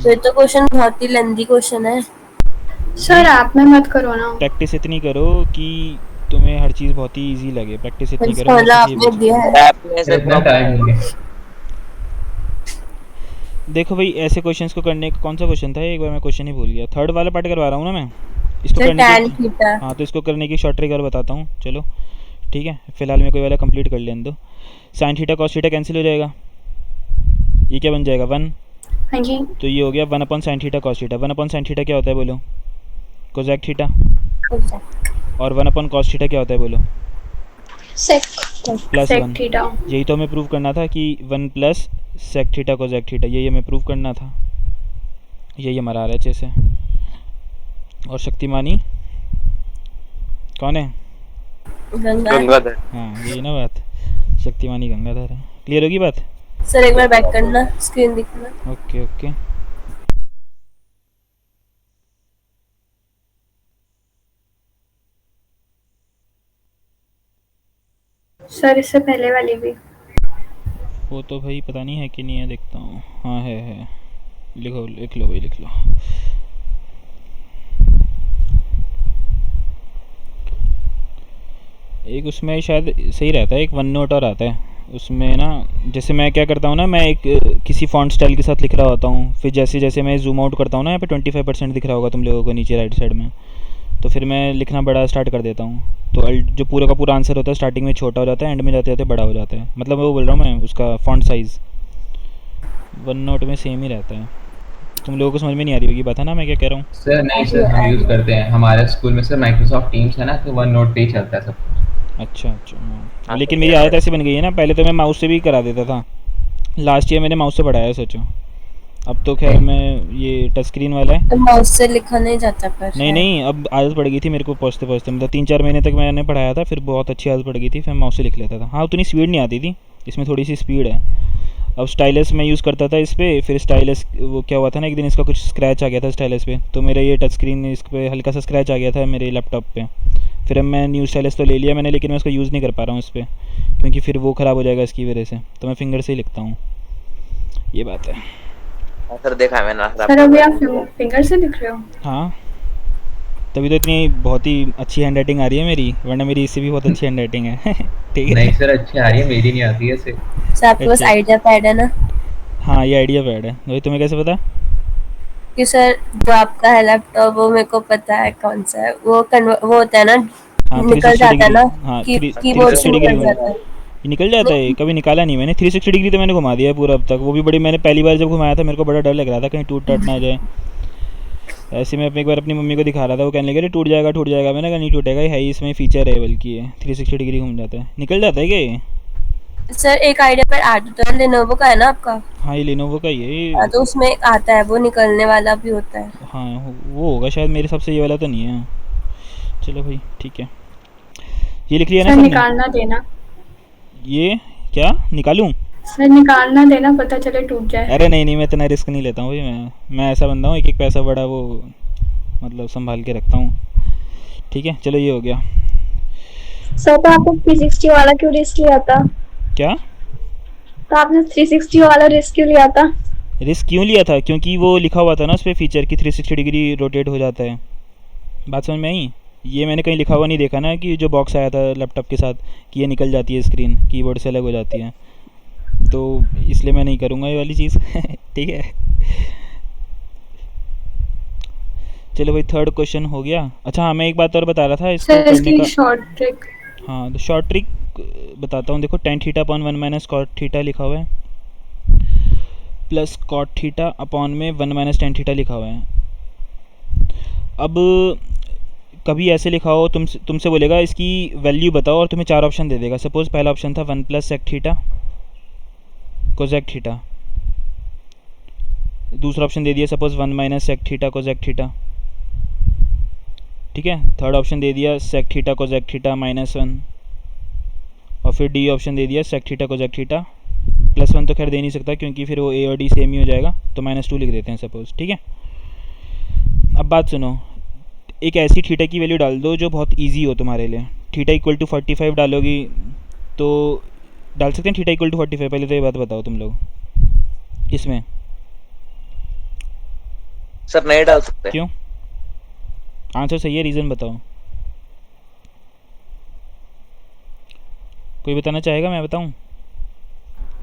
तो ये तो क्वेश्चन बहुत ही लेंदी क्वेश्चन है। सर आप में मत करो ना। प्रैक्टिस इतनी करो कि तुम्हें हर चीज़ बहुत ही इजी लगे, प्रैक्टिस इतनी करो। मतलब आपने दिया है। ऐप में से इतना टाइम नहीं है। देखो भाई, ऐसे क्वेश्चंस को करने का कौन सा क्वेश्चन था, एक बार मैं क्वेश्चन ही भूल गया। थर्ड वाला पार्ट करवा रहा हूँ ना मैं, इसको सर करने tan की। थीटा। हाँ, तो इसको करने की शॉर्ट ट्रिक और बताता हूँ, चलो ठीक है। फिलहाल मेरे को ये वाला कंप्लीट कर लेने दो। Sign theta cos theta cancel हो जाएगा, ये क्या बन जाएगा 1। हाँ जी। तो ये हो गया 1 upon sine theta cos theta. 1 upon sine theta क्या होता है बोलो? Kozak theta. और 1 अपॉन कॉस थीटा क्या होता है बोलो? sec plus Sec 1। theta. यही तो हमें प्रूव करना था कि 1 plus sec theta cosec theta, यही हमें प्रूव करना था। यही हमारा RHS है। और शक्तिमानी कौन है? गंगा। गंगाधर। हाँ, यही ना बात, शक्तिमानी गंगाधर है। क्लियर होगी बात? सर एक बार बैक करना, स्क्रीन दिखना। Okay okay. सर इससे पहले वाली भी। वो तो भाई पता नहीं है कि नहीं है, देखता हूँ। हाँ है। लिखो, लिख लो भाई, लिख लो। एक उसमें शायद सही रहता है, एक वन नोट और आता है उसमें ना। जैसे मैं क्या करता हूँ ना, मैं एक किसी फॉन्ट स्टाइल के साथ लिख रहा होता हूँ, फिर जैसे जैसे मैं जूम आउट करता हूँ ना, यहाँ पे 25% दिख रहा होगा तुम लोगों को नीचे राइट साइड में, तो फिर मैं लिखना बड़ा स्टार्ट कर देता हूँ। तो जो पूरा का पूरा आंसर होता है स्टार्टिंग में छोटा हो जाता है, एंड में जाते जाते बड़ा हो जाता है। मतलब वो बोल रहा हूँ मैं, उसका फॉन्ट साइज़ वन नोट में सेम ही रहता है। तुम लोगों को समझ में नहीं आ रही होगी बात, है ना मैं क्या कह रहा हूँ? सर नहीं सर, हम यूज़ करते हैं हमारे स्कूल में सर माइक्रोसॉफ्ट टीम्स है ना, तो वन नोट पे ही चलता है सब कुछ। अच्छा अच्छा। हाँ, लेकिन मेरी आदत ऐसी बन गई है ना, पहले तो मैं माउस से भी करा देता था। लास्ट ईयर मैंने माउस से पढ़ाया, सोचो। अब तो खैर मैं ये टच स्क्रीन वाला है। तो माउस से लिखा नहीं जाता पर नहीं, अब आदत पड़ गई थी मेरे को पहुँचते पहुँचते, मतलब 3-4 महीने तक मैंने पढ़ाया था, फिर बहुत अच्छी आदत पड़ गई थी, फिर माउस से लिख लेता था। हाँ, उतनी स्पीड नहीं आती थी, इसमें थोड़ी सी स्पीड है। अब स्टाइलस मैं यूज़ करता था इस पर, फिर स्टाइलस वो क्या हुआ था ना, एक दिन इसका कुछ स्क्रैच आ गया था स्टाइलस पे, तो मेरा ये टच स्क्रीन इस पर हल्का सा स्क्रैच आ गया था मेरे लैपटॉप पे। फिर अब मैं न्यू स्टाइलस तो ले लिया मैंने, लेकिन मैं उसका यूज़ नहीं कर पा रहा हूँ इस पर, क्योंकि फिर वो ख़राब हो जाएगा इसकी वजह से, तो मैं फिंगर से ही लिखता हूँ, ये बात है। सर देखा है मैंने। सर अभी आप फिंगर से लिख रहे हो? हाँ, तभी तो इतनी बहुत ही अच्छी हैंड राइटिंग आ रही है मेरी, वरना मेरी इससे भी बहुत अच्छी हैंड राइटिंग है। ठीक है। नहीं सर, अच्छी आ रही है, मेरी नहीं आती है ऐसे। सर आपके पास अच्छा। आइडिया पैड है ना? हाँ, ये आइडिया पैड है। वही तुम्हें कैसे पता? कि सर जो आपका है लैपटॉप, वो मेरे को पता है कौन सा है। वो वो होता है ना, हाँ, निकल 360 जाता है ना, डिग्री। हाँ, कीबोर्ड से 360 डिग्री निकल जाता है। ये निकल जाता है, कभी निकाला नहीं मैंने। 360 डिग्री तो मैंने घुमा दिया है पूरा अब तक, वो भी बड़ी, मैंने पहली बार जब घुमाया था मेरे को बड़ा डर लग रहा था कहीं टूट टाट ना जाए। ऐसे मैं एक बार अपनी मम्मी को दिखा रहा था, वो कहने लगे टूट जाएगा। मैंने कहा नहीं टूटेगा, ये है ही इसमें फीचर है, बल्कि ये 360 डिग्री घूम जाता है, निकल जाता है क्या ये? सर एक आइडिया पर ऐड होता है, लेनोवो का है ना आपका? हाँ ये लेनोवो का ही है हाँ, तो उसमें एक आता है, वो निकलने वाला भी होता है। हाँ वो होगा शायद, मेरे हिसाब से ये वाला तो नहीं है। चलो भाई ठीक है, ये लिख लिया ना सर सबने? निकालना देना। ये क्या निकालूं? सर निकालना देना, पता चले टूट जाए। अरे नहीं मैं इतना रिस्क नहीं लेता हूँ भाई, मैं ऐसा बंदा हूँ, एक पैसा बड़ा वो मतलब संभाल के रखता हूँ। ठीक है चलो ये हो गया। सर तो आपको 360 वाला क्यों रिस्क लिया था? क्या तो आपने 360 वाला रिस्क क्यों लिया था? रिस्क क्यों लिया था? क्योंकि वो लिखा हुआ था ना उस पर फीचर की 360 डिग्री रोटेट हो जाता है। बात समझ में आई? ये मैंने कहीं लिखा हुआ नहीं देखा ना कि जो बॉक्स आया था लैपटॉप के साथ कि ये निकल जाती है स्क्रीन, कीबोर्ड से अलग हो जाती है, तो इसलिए मैं नहीं करूँगा ये वाली चीज़। ठीक है चलो भाई थर्ड क्वेश्चन हो गया। अच्छा हाँ मैं एक बात और बता रहा था इसको सर करने इसकी का। Short trick. हाँ तो शॉर्ट ट्रिक बताता हूँ, देखो tan theta upon 1 minus cot theta लिखा हुआ है, प्लस कॉट थीटा अपॉन में 1 माइनस tan थीटा लिखा हुआ है। अब कभी ऐसे लिखा हो तुमसे बोलेगा इसकी वैल्यू बताओ और तुम्हें 4 ऑप्शन दे देगा। सपोज़ पहला ऑप्शन था 1 plus sec theta cosec theta, दूसरा ऑप्शन दे दिया suppose 1 minus sec theta cosec theta, ठीक है। थर्ड ऑप्शन दे दिया सेक थीटा कोजेक थीटा -1, और फिर डी ऑप्शन दे दिया सेक थीटा कोजेक थीटा +1। तो खैर दे नहीं सकता क्योंकि फिर वो ए और डी सेम ही हो जाएगा, तो -2 लिख देते हैं सपोज़, ठीक है। अब बात सुनो, एक ऐसी थीटा की वैल्यू डाल दो जो बहुत इजी हो तुम्हारे लिए। थीटा इक्वल टू 45 डालोगी तो डाल सकते हैं थीटा इक्वल टू 45? पहले तो ये बात बताओ तुम लोग इसमें। सर नहीं डाल सकते। क्यों? आंसर सही है, रीज़न बताओ। कोई बताना चाहेगा? मैं बताऊं?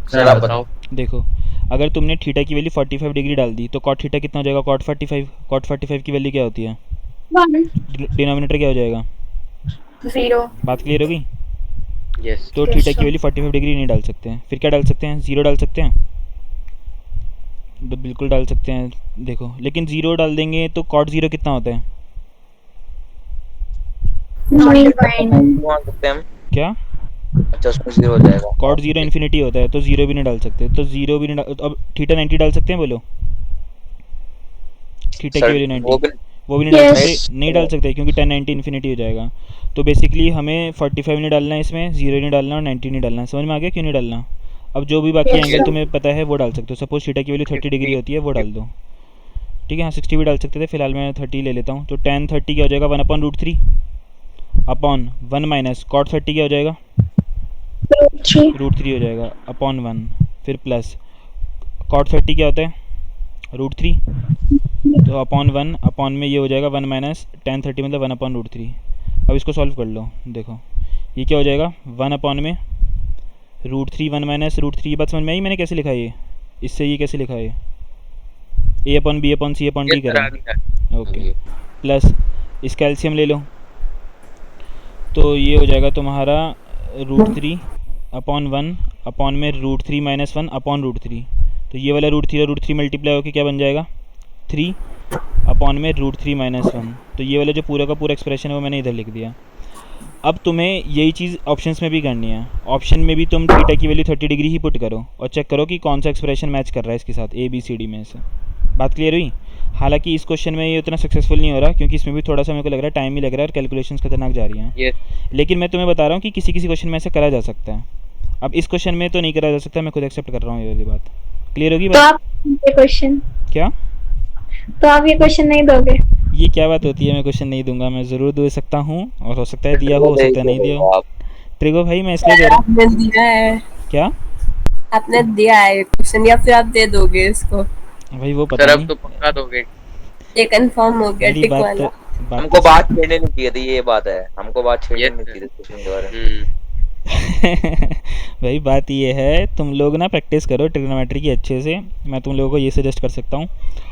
सर आप बताओ। देखो अगर तुमने थीटा की वैल्यू 45 डिग्री डाल दी तो कॉट थीटा कितना हो जाएगा? कॉट 45। कॉट 45 की वैल्यू क्या होती है? 1 डिनोमिनेटर क्या हो जाएगा? 0। बात क्लियर होगी? यस तो थीटा की वैल्यू 45 डिग्री नहीं डाल सकते हैं, फिर क्या डाल सकते हैं? 0 डाल सकते हैं, तो बिल्कुल डाल सकते हैं। देखो लेकिन 0 डाल देंगे तो कॉट 0 कितना होता है? वहाँ सकते हैं हम। क्या? अच्छा उसमें 0 हो जाएगा। कॉट 0 इन्फिनिटी होता है, तो 0 भी नहीं डाल सकते, तो 0 भी नहीं डाल। अब थीटा 90 डाल सकते हैं? बोलो थीटा की वैल्यू 90, वो भी नहीं डाल सकते। नहीं डाल सकते क्योंकि 10 90 इन्फिनिटी हो जाएगा। तो बेसिकली हमें 45 नहीं डालना है इसमें, 0 नहीं डालना और 90 नहीं डालना। समझ में आ गया क्यों नहीं डालना? अब जो भी बाकी एंगल तुम्हें पता है वो डाल सकते हो। सपोज थीटा की वैल्यू 30 डिग्री होती है, वो डाल दो, ठीक है। हाँ 60 भी डाल सकते थे, फिलहाल मैं 30 ले लेता हूँ। तो tan 30 क्या हो जाएगा? 1/√3 अपॉन 1 माइनस कॉट 30 क्या हो जाएगा? √3 हो जाएगा अपॉन 1, फिर प्लस कॉट 30 क्या होता है? √3, तो अपॉन 1 अपॉन में ये हो जाएगा 1 माइनस tan 30 मतलब 1/√3। अब इसको सॉल्व कर लो, देखो ये क्या हो जाएगा? 1 अपॉन में √3 1 माइनस √3। ये बात समझ में आई मैंने कैसे लिखा है ये? इससे ये कैसे लिखा है? a upon b upon c upon d करें, ओके। प्लस इसका एलसीएम ले लो, तो ये हो जाएगा तुम्हारा √3 अपॉन 1 अपॉन में √3 - 1 अपॉन √3। तो ये वाला √3 और √3 मल्टीप्लाई होकर क्या बन जाएगा? 3 अपॉन में √3 - 1। तो ये वाला जो पूरा का पूरा एक्सप्रेशन है वो मैंने इधर लिख दिया। अब तुम्हें यही चीज़ ऑप्शंस में भी करनी है। ऑप्शन में भी तुम थीटा की वैल्यू 30 डिग्री ही पुट करो और चेक करो कि कौन सा एक्सप्रेशन मैच कर रहा है इसके साथ, ए बी सी डी में से। बात क्लियर हुई? हालांकि इस क्वेश्चन में ये उतना सक्सेसफुल नहीं हो रहा क्योंकि इसमें भी थोड़ा सा मेरे को लग रहा है टाइम ही लग रहा है और कैलकुलेशंस खतरनाक जा रही हैं। यस लेकिन मैं तुम्हें बता रहा हूँ कि किसी किसी क्वेश्चन में ऐसा करा जा सकता है। अब इस क्वेश्चन में तो नहीं करा जा सकता, मैं खुद एक्सेप्ट कर रहा हूँ ये वाली बात। क्लियर होगी तो बात? आप ये क्वेश्चन क्या? तो आप ये क्वेश्चन नहीं दोगे? ये क्या बात होती है? मैं क्वेश्चन नहीं दूंगा? मैं ज़रूर दे सकता हूँ, और हो सकता है दिया हो सकता है नहीं दिया हो। ट्रिगो भाई मैं इसलिए दे रहा हूँ। आपने दिया है, क्या? आपने दिया है क्वेश्चन, या फिर आप दे दोगे इसको? भाई वो सर पता अब नहीं। तो पक्का दोगे। ये कंफर्म हो गया, मेरी टिक बात वाला। हमको बात छेड़नी नहीं चाहिए थी, ये बात है। हमको बात छेड़नी Yes, नहीं sir. चाहिए थी क्वेश्चन के बारे में। भाई बात ये है, तुम लोग ना प्रैक्टिस करो ट्रिग्नोमेट्री की अच्छे से। मैं तुम लोगों को ये सजेस्ट कर सकता हूँ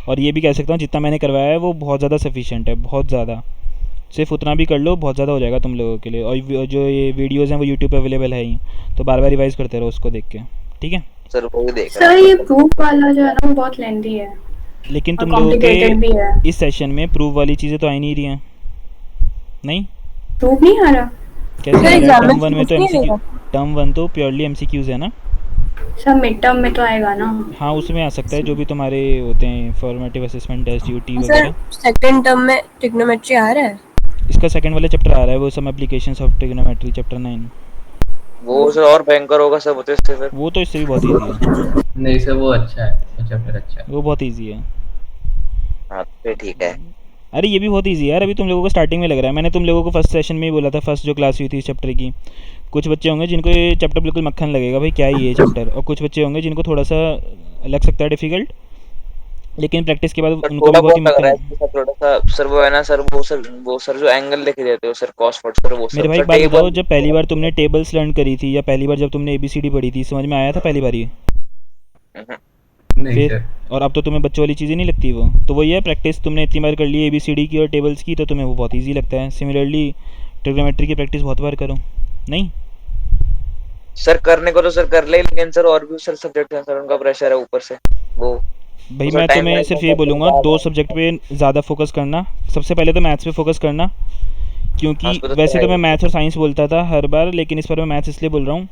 और ये भी कह सकता हूँ जितना मैंने करवाया है वो बहुत ज़्यादा सफिशिएंट है, बहुत ज़्यादा। सिर्फ उतना भी कर लो, बहुत ज़्यादा हो जाएगा तुम लोगों के लिए। और जो ये वीडियोज़ हैं वो यूट्यूब पे अवेलेबल है ही, तो बार बार रिवाइज़ करते रहो उसको देख के, ठीक है। सर वो ही देख रहा सर है। ये प्रूफ वाला जो है ना वो बहुत लेंदी है। लेकिन और तुम लोगों कॉम्प्लिकेटेड भी है। के इस सेशन में प्रूफ वाली चीज़ें तो आ ही नहीं रही हैं। नहीं प्रूफ नहीं आ रहा कैसे सर आ रहा है? एग्जाम टर्म में 1 में तो proof नहीं एमसीक्यू, आएगा? टर्म 1 तो प्योरली एमसीक्यूज है ना। सर, मिड टर्म में तो आएगा ना। हाँ उसमें आ सकता है, जो भी तुम्हारे होते हैं formative assessment test, UT sir वगैरह। सेकंड टर्म में ट्रिग्नोमेट्री आ रहा है? इसका सेकंड वाला चैप्टर आ रहा है, वो some applications of trigonometry chapter 9। वो सर और भयंकर होगा सब होते इससे फिर। वो तो इससे भी बहुत ईजी है, नहीं सर, वो अच्छा है, वो चैप्टर अच्छा है। वो बहुत ईजी है। हाँ फिर ठीक है। अरे ये भी बहुत ईजी है यार, अभी तुम लोगों को स्टार्टिंग में लग रहा है। मैंने तुम लोगों को फर्स्ट सेशन में ही बोला था, फर्स्ट जो क्लास हुई थी इस चैप्टर की। कुछ बच्चे होंगे जिनको ये चैप्टर बिल्कुल मक्खन लगेगा, भाई क्या ही ये चैप्टर, और कुछ बच्चे होंगे जिनको थोड़ा सा लग सकता है डिफ़िकल्ट, लेकिन प्रैक्टिस के बाद सर उनको भी थोड़ा बहुत ही बहुत लग रहा है मक्खन। इसके साथ थोड़ा सा सर, वो है ना सर, वो सर जो एंगल लिखे देते हो सर, कॉस फोर्ट सर, वो मेरे सर भाई सर एक बात बताओ, टेबल। जब पहली बार तुमने टेबल्स लर्न करी थी या पहली बार जब तुमने ABCD पढ़ी थी, समझ में आया था पहली बार ही? नहीं फिर सर, और अब तो तुम्हें बच्चों वाली चीज़ें नहीं लगती वो, तो वही है प्रैक्टिस तुमने इतनी बार कर ली ABCD की और टेबल्स की, तो तुम्हें वो बहुत ईजी लगता है। सिमिलरली ट्रिग्नोमेट्री की प्रैक्टिस बहुत बार करो। नहीं सर करने को तो सर कर ले, लेकिन सर और भी सर सब्जेक्ट है सर, उनका प्रेशर है ऊपर से वो। भाई सर मैं टाइम तुम्हें सिर्फ ये बोलूँगा, 2 सब्जेक्ट पे ज़्यादा फोकस करना। सबसे पहले तो मैथ्स पे फोकस करना, क्योंकि उसको तो वैसे तो मैं सर मैथ्स और साइंस बोलता था हर बार, लेकिन इस बार मैं मैथ्स इसलिए बोल रहा हूँ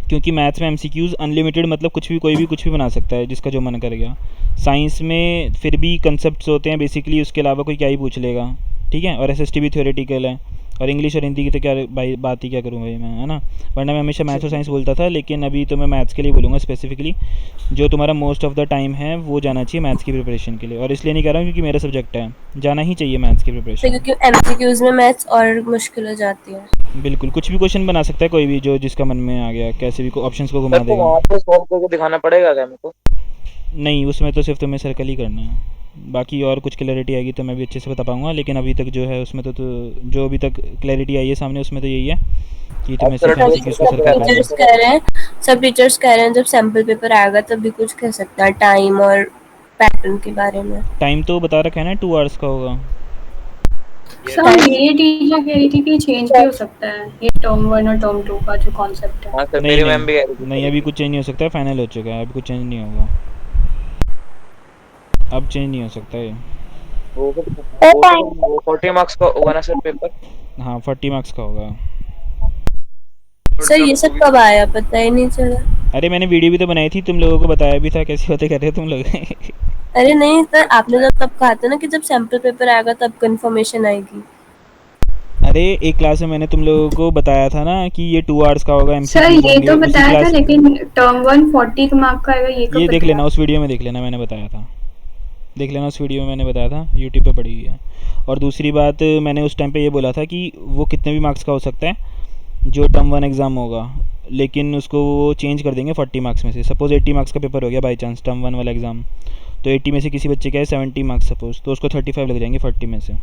क्योंकि मैथ्स में MCQs अनलिमिटेड, मतलब कुछ भी कोई भी कुछ भी बना सकता है जिसका जो मन कर गया। साइंस में फिर भी कंसेप्ट्स होते हैं बेसिकली, उसके अलावा कोई क्या ही पूछ लेगा, ठीक है। और SST भी थ्योरेटिकल है, और इंग्लिश और हिंदी की तो क्या भाई बात ही क्या करूँ भाई मैं, है ना। वरना मैं हमेशा मैथ्स और साइंस बोलता था, लेकिन अभी तो मैं मैथ्स के लिए बोलूँगा स्पेसिफिकली। जो तुम्हारा मोस्ट ऑफ द टाइम है वो जाना चाहिए मैथ्स की प्रिपरेशन के लिए, और इसलिए नहीं कह रहा हूँ क्योंकि मेरा सब्जेक्ट है, जाना ही चाहिए मैथ्स की सर प्रिपरेशन। क्योंकि एमसीक्यूज में मैथ्स और मुश्किल हो जाती है। बिल्कुल, कुछ भी क्वेश्चन बना सकता है कोई भी, जो जिसका मन में आ गया, कैसे भी ऑप्शंस को घुमा सर को देगा। वहाँ पे सॉल्व करके दिखाना पड़ेगा क्या मेरे को? नहीं, उसमें तो सिर्फ तुम्हें सर्कल ही करना है, बाकी और कुछ क्लैरिटी आएगी तो मैं भी अच्छे से बता पाऊंगा, लेकिन अभी तक जो है उसमें तो जो अभी तक क्लैरिटी आई है सामने, उसमें तो यही है कि तुम्हें सिर्फ सर MCQs को सर्कल करना टीचर्स है। कह रहे हैं, सब टीचर्स कह रहे हैं जब सैम्पल पेपर आएगा तब भी कुछ कह सकता है टाइम और पैटर्न के बारे में। टाइम तो बता रखा है ना, 2 आवर्स का होगा। सर, मेरी टीचर कह रही थी कि चेंज भी हो सकता है ये टर्म 1 और टर्म 2 का जो कॉन्सेप्ट है। हाँ सर, नहीं मेरी मैम भी कह रही नहीं थी। नहीं, अभी कुछ चेंज नहीं हो सकता है, फाइनल हो चुका है, अभी कुछ चेंज नहीं होगा, अब चेंज नहीं हो सकता है। वो 40 मार्क्स का होगा ना सर पेपर? हाँ 40 मार्क्स का होगा। सर ये सब कब आया पता ही नहीं चला। अरे मैंने वीडियो भी तो बनाई थी, तुम लोगों को बताया भी था, कैसी बातें कर रहे हो तुम लोग। अरे नहीं सर, आपने तो तब कहा था ना कि जब सैम्पल पेपर आएगा तब कंफर्मेशन आएगी। अरे एक क्लास में मैंने तुम लोगों को बताया था ना कि ये 2 आवर्स का होगा, सर MCQs ये होंगे तो उसी बताया था, क्लास। लेकिन टर्म 1 40 मार्क का आएगा ये कब ये देख बताया? लेना उस वीडियो में, देख लेना मैंने बताया था, देख लेना उस वीडियो में मैंने बताया था, यूट्यूब पे पड़ी हुई है। और दूसरी बात, मैंने उस टाइम पे ये बोला था कि वो कितने भी मार्क्स का हो सकता है जो टर्म 1 एग्ज़ाम होगा, लेकिन उसको वो चेंज कर देंगे 40 मार्क्स में से। सपोज़ 80 मार्क्स का पेपर हो गया बाई चांस टर्म 1 वाला एग्ज़ाम, तो 80 में से किसी बच्चे का है 70 मार्क्स सपोज़, तो उसको 35 लग जाएंगे 40 में से।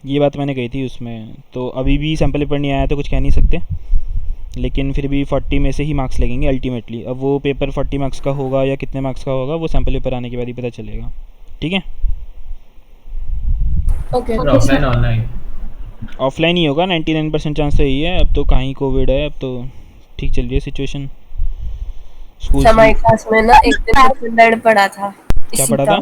ये बात मैंने कही थी उसमें। तो अभी भी सैम्पल पेपर नहीं आया तो कुछ कह नहीं सकते, लेकिन फिर भी 40 में से ही मार्क्स लगेंगे अल्टीमेटली। अब वो पेपर 40 मार्क्स का होगा या कितने मार्क्स का होगा वो सैम्पल पेपर आने के बाद ही पता चलेगा, ठीक है। Okay sir offline online? Offline ही होगा, 99% चांस तो यही है। अब तो कहाँ ही कोविड है, अब तो ठीक चल रही है सिचुएशन। स्कूल हमारी क्लास में ना एक दिन लड़ पड़ा था। क्या इसी पढ़ा था?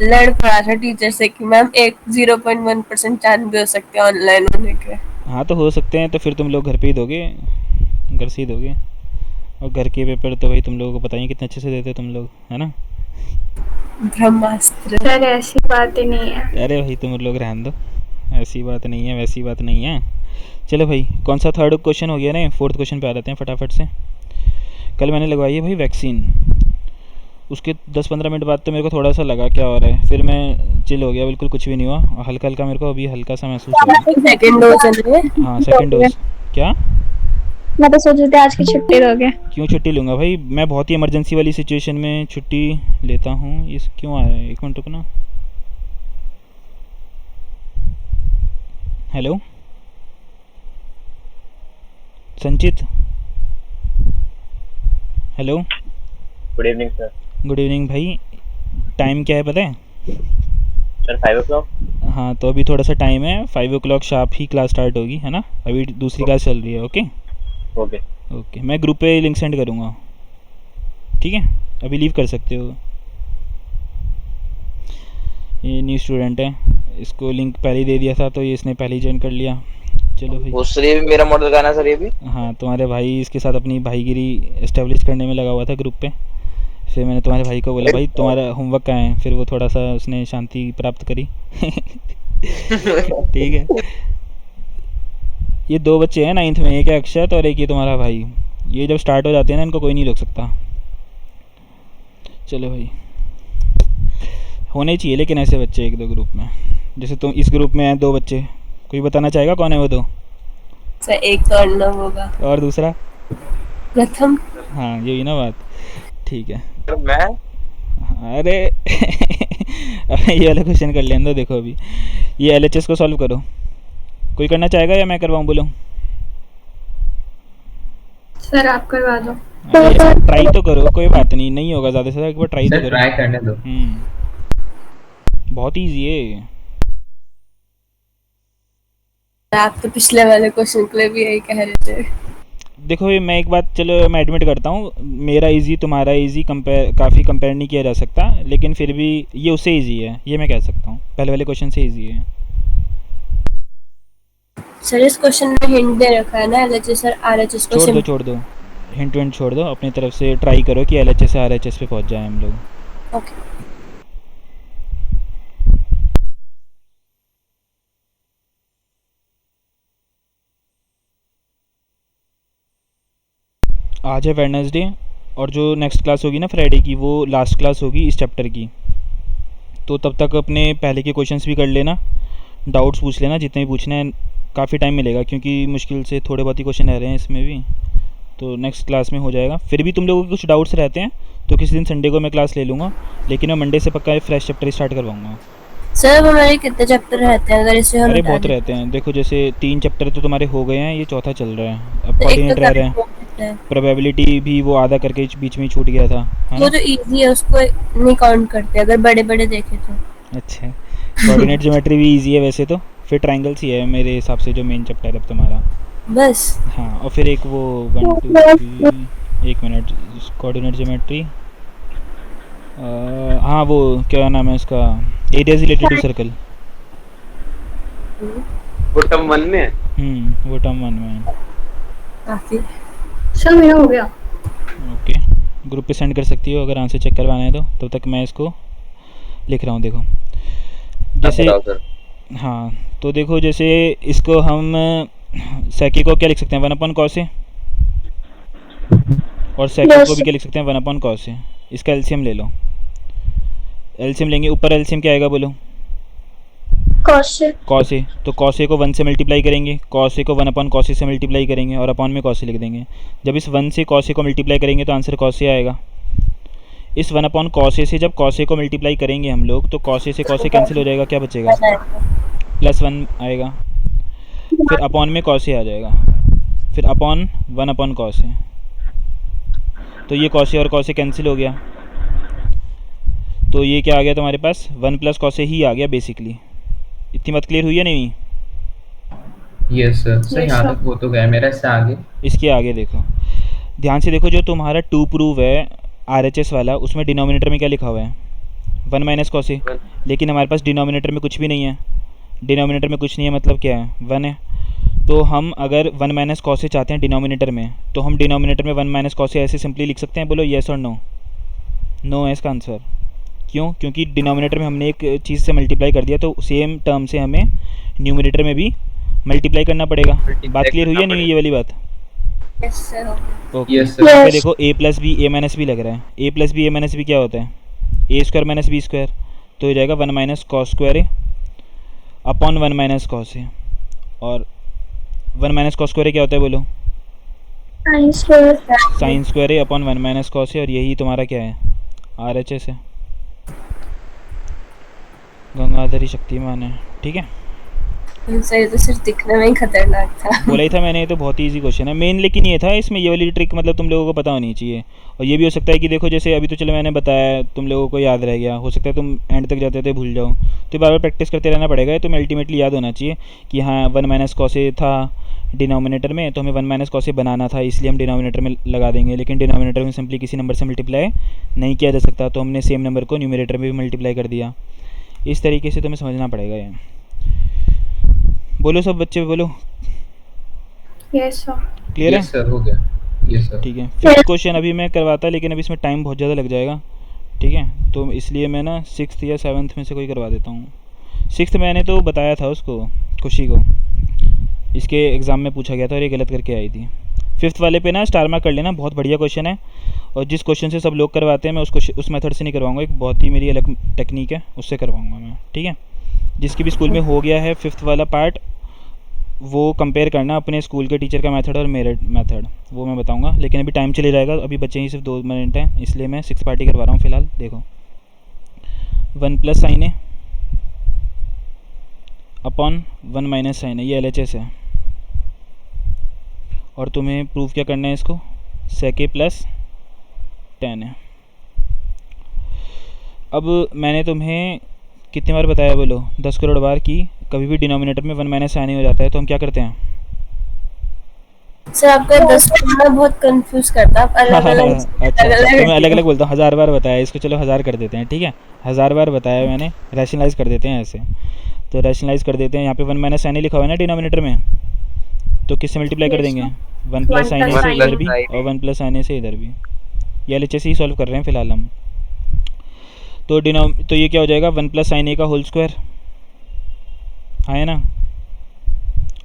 लड़ पड़ा था टीचर से कि मैम 0.1% चांस भी हो सकते हैं ऑनलाइन होने के। हाँ तो हो सकते हैं, तो फिर तुम लोग घर पे ही दोगे, घर से ही दोगे। और घर के पेपर तो भाई तुम लोगों को पता ही है कितने अच्छे से देते हो तुम लोग, है ना। ब्रह्मास्त्र। सर ऐसी बात ही नहीं है। अरे भाई तुम लोग रहने दो, ऐसी बात नहीं है वैसी बात नहीं है। चलो भाई, कौन सा थर्ड क्वेश्चन हो गया ना, फोर्थ क्वेश्चन पे आ जाते हैं फटाफट से। कल मैंने लगवाई है भाई वैक्सीन, उसके 10-15 मिनट बाद तो मेरे को थोड़ा सा लगा क्या हो रहा है, फिर मैं चिल हो गया, बिल्कुल कुछ भी नहीं हुआ, और हल्का हल्का मेरे को अभी हल्का सा महसूस हो रहा है। सेकंड डोज है। हाँ सेकंड डोज। क्या? मैं तो सोच रही थी आज की छुट्टी दोगे। क्यों छुट्टी लूँगा भाई, मैं बहुत ही इमरजेंसी वाली सिचुएशन में छुट्टी लेता हूँ। ये क्यों आ रहा है, एक मिनट रुकना। हेलो संचित, hello. Good evening sir. Good evening भाई। टाइम क्या है पता है? Sir 5 o'clock। हाँ तो अभी थोड़ा सा टाइम है, 5 o'clock शार्प ही क्लास स्टार्ट होगी, है ना। अभी दूसरी क्लास चल रही है। ओके ओके ओके, मैं ग्रुप पे लिंक सेंड करूँगा, ठीक है। अभी लीव कर सकते हो। ये न्यू स्टूडेंट है, इसको लिंक पहले ही दे दिया था तो ये इसने पहले ही ज्वाइन कर लिया। चलो भाई। वो सर ये भी मेरा मॉडल गाना सर ये भी। हाँ, तुम्हारे भाई इसके साथ अपनी भाईगिरी एस्टेब्लिश करने में लगा हुआ था ग्रुप पे। फिर मैंने तुम्हारे भाई को बोला भाई तुम्हारा होमवर्क कहाँ है, फिर वो थोड़ा सा उसने शांति प्राप्त करी। ठीक है। ये 2 बच्चे हैं 9th में, एक है अक्षत और एक ये तुम्हारा भाई। ये जब स्टार्ट हो जाते हैं ना इनको कोई नहीं रोक सकता। चलो भाई, होने चाहिए लेकिन ऐसे बच्चे 1-2 ग्रुप में। जैसे तुम इस ग्रुप में हैं 2 बच्चे, कोई बताना चाहेगा कौन है वो 2? सर एक तो अर्णव होगा और दूसरा? प्रथम। हाँ यही ना बात। ठीक है। सर मैं अरे अबे ये वाला क्वेश्चन कर लेने दो। देखो अभी ये LHS को सॉल्व करो। कोई करना चाहेगा या मैं करवाऊँ बोलो? सर आप करवा दो। ट्राई तो करो, कोई बात नहीं, नहीं होगा ज़्यादा से ज़्यादा, एक बार ट्राई तो सर करो। ट्राई करने दो। बहुत ईजी है। आप तो पिछले वाले क्वेश्चन के लिए भी यही कह रहे थे। देखो ये मैं एक बात, चलो मैं एडमिट करता हूँ, मेरा इजी तुम्हारा इजी कंपेयर काफ़ी कंपेयर नहीं किया जा सकता, लेकिन फिर भी ये उससे इजी है, ये मैं कह सकता हूँ। पहले वाले क्वेश्चन से इजी है। सर इस क्वेश्चन में हिंट दे रखा है ना LHS और RHS को। छोड़ दो हिंट विंट छोड़ दो, अपनी तरफ से ट्राई करो कि LHS से RHS पे पहुँच जाए हम लोग। ओके। आज है वेडनेसडे और जो नेक्स्ट क्लास होगी ना फ्राइडे की, वो लास्ट क्लास होगी इस चैप्टर की। तो तब तक अपने पहले के क्वेश्चंस भी कर लेना, डाउट्स पूछ लेना जितने भी पूछना है। काफ़ी टाइम मिलेगा क्योंकि मुश्किल से थोड़े बहुत ही क्वेश्चन रह रहे हैं इसमें भी, तो नेक्स्ट क्लास में हो जाएगा। फिर भी तुम लोगों के कुछ डाउट्स रहते हैं तो किसी दिन संडे को मैं क्लास ले लूँगा, लेकिन मैं मंडे से पक्का फ्रेश चैप्टर स्टार्ट करवाऊँगा। सर अब हमारे कितने चैप्टर रहते हैं अगर इसे हम अरे बता बहुत दें? रहते हैं। देखो जैसे 3 चैप्टर तो तुम्हारे हो गए हैं, ये चौथा चल रहा है। अब तो एक कोऑर्डिनेट तो रह रहे हैं, करंट है। प्रोबेबिलिटी भी वो आधा करके बीच में ही छूट गया था, है वो ना? जो इजी है उसको नहीं काउंट करते अगर बड़े बड़े देखे तो। अच्छा, कोऑर्डिनेट ज्योमेट्री भी इजी है वैसे तो। फिर ट्रायंगल्स ही है मेरे हिसाब से जो मेन चैप्टर है अब तुम्हारा। बस हाँ, और फिर एक वो 1 2 3 1 मिनट कोऑर्डिनेट ज्योमेट्री। हाँ वो क्या नाम है उसका, एरियाज रिलेटेड टू सर्कल। वो टर्म 1 में है। वो टर्म 1 में है। काफी। सर मेरा हो गया। ओके, ग्रुप पे सेंड कर सकती हो अगर आंसर चेक करवाना है तो। तब तक मैं इसको लिख रहा हूँ। देखो जैसे, हाँ तो देखो जैसे इसको हम सेकी को क्या लिख सकते हैं 1/cos से, और सेकी को भी क्या लिख सकते हैं 1/cos से। इसका एलसीएम ले लो। एलसीएम लेंगे, ऊपर एलसीएम क्या आएगा बोलो? cos cos a। तो cos a को 1 से मल्टीप्लाई करेंगे, cos a को 1/cos a से मल्टीप्लाई करेंगे और अपॉन में cos a लिख देंगे। जब इस 1 से cos a को मल्टीप्लाई करेंगे तो आंसर cos a आएगा। इस 1/cos a से जब cos a को मल्टीप्लाई करेंगे हम लोग तो cos a से cos a कैंसिल हो जाएगा, क्या बचेगा? +1 आएगा। फिर अपॉन में cos a आ जाएगा, फिर अपॉन 1/cos a। तो ये cos a और cos a कैंसिल हो गया, तो ये क्या आ गया तुम्हारे पास? 1 + cos a ही आ गया बेसिकली। इतनी बात क्लियर हुई है नहीं? यस सर यहाँ तक हो तो गया मेरा, इससे आगे। इसके आगे देखो, ध्यान से देखो, जो तुम्हारा 2 प्रूव है RHS वाला, उसमें डिनोमिनेटर में क्या लिखा हुआ है? 1 - cos a। लेकिन हमारे पास डिनोमिनेटर में कुछ भी नहीं है। डिनोमिनेटर में कुछ नहीं है मतलब क्या है? 1 है। तो हम अगर 1 - cos a चाहते हैं डिनोमिनेटर में, तो हम डिनोमिनेटर में 1 - cos a ऐसे सिंपली लिख सकते हैं। बोलो येस और नो? नो है इसका आंसर। क्यों? क्योंकि डिनोमिनेटर में हमने एक चीज़ से मल्टीप्लाई कर दिया, तो सेम टर्म से हमें न्यूमिनेटर में भी मल्टीप्लाई करना पड़ेगा। बात क्लियर हुई है नहीं ये वाली बात? Yes sir. Okay. Yes sir. यहाँ पे देखो a + b a - b लग रहा है। a + b a - b क्या होता है? a² - b²। तो हो जाएगा 1 - cos² a upon 1 - cos a। और 1 - cos² a क्या होता है बोलो? sin² a upon 1 - cos a। और यही तुम्हारा क्या है? RHS है, गंगाधरी शक्तिमान है। ठीक है, सर तो सिर्फ दिखने में ही खतरनाक था। बोला ही था मैंने, ये तो बहुत ही इजी क्वेश्चन है मेन। लेकिन ये था इसमें, ये वाली ट्रिक मतलब तुम लोगों को पता होनी चाहिए। और ये भी हो सकता है कि देखो जैसे अभी तो चलो मैंने बताया, तुम लोगों को याद रह गया, हो सकता है तुम एंड तक जाते थे भूल जाओ, तो बार बार प्रैक्टिस करते रहना पड़ेगा। तो अल्टीमेटली याद होना चाहिए कि हाँ 1 - cos a था डिनोमिनेटर में, तो हमें 1 - cos a बनाना था, इसलिए हम डिनोमिनेटर में लगा देंगे। लेकिन डिनोमिनेटर में सिंपली किसी नंबर से मल्टीप्लाई नहीं किया जा सकता, तो हमने सेम नंबर को न्यूमिनेटर में भी मल्टीप्लाई कर दिया। इस तरीके से तुम्हें समझना पड़ेगा ये। बोलो सब बच्चे बोलो, यस सर। क्लियर है? यस सर, हो गया। Yes sir. ठीक है, फिफ्थ क्वेश्चन अभी मैं करवाता, लेकिन अभी इसमें टाइम बहुत ज़्यादा लग जाएगा, ठीक है, तो इसलिए मैं ना 6th या 7th में से कोई करवा देता हूँ। 6th मैंने तो बताया था उसको, खुशी को, इसके एग्ज़ाम में पूछा गया था और ये गलत करके आई थी। 5th वाले पे ना स्टार मार्क कर लेना, बहुत बढ़िया क्वेश्चन है, और जिस क्वेश्चन से सब लोग करवाते हैं मैं उस मेथड से नहीं करवाऊँगा, एक बहुत ही मेरी अलग टेक्निक है, उससे करवाऊँगा मैं, ठीक है। जिसके भी स्कूल में हो गया है 5th वाला पार्ट, वो कंपेयर करना अपने स्कूल के टीचर का मेथड और मेरे मेथड, वो मैं बताऊंगा, लेकिन अभी टाइम चले जाएगा, अभी बचे ही सिर्फ 2 मिनट हैं, इसलिए मैं 6 पार्टी करवा रहा हूँ फ़िलहाल। देखो 1 प्लस साइन ए अपॉन 1 माइनस साइन ए, ये LHS है, और तुम्हें प्रूफ क्या करना है इसको, sec a प्लस tan है। अब मैंने तुम्हें कितनी बार बताया बोलो, 10 करोड़ बार की कभी भी डिनोमिनेटर में 1 माइनस साइन हो जाता है तो हम क्या करते हैं? सर आपका 10 पढ़ना बहुत कंफ्यूज करता है, आप अलग अलग अच्छा, तो मैं अलग अलग बोलता हूँ, 1000 बार बताया इसको, चलो 1000 कर देते हैं, ठीक है, 1000 बार बताया मैंने, रैशनलाइज कर देते हैं ऐसे, तो रैशनलाइज कर देते हैं। यहाँ पे 1 माइनस साइन लिखा हुआ है ना डिनोमिनेटर में, तो किससे मल्टीप्लाई कर देंगे? 1 प्लस साइन ए से इधर भी और 1 प्लस साइन ए से इधर भी, ये LHS ही सॉल्व कर रहे हैं फ़िलहाल हम। तो तो ये क्या हो जाएगा, 1 प्लस साइन ए का होल स्क्वायर, हाँ है ना,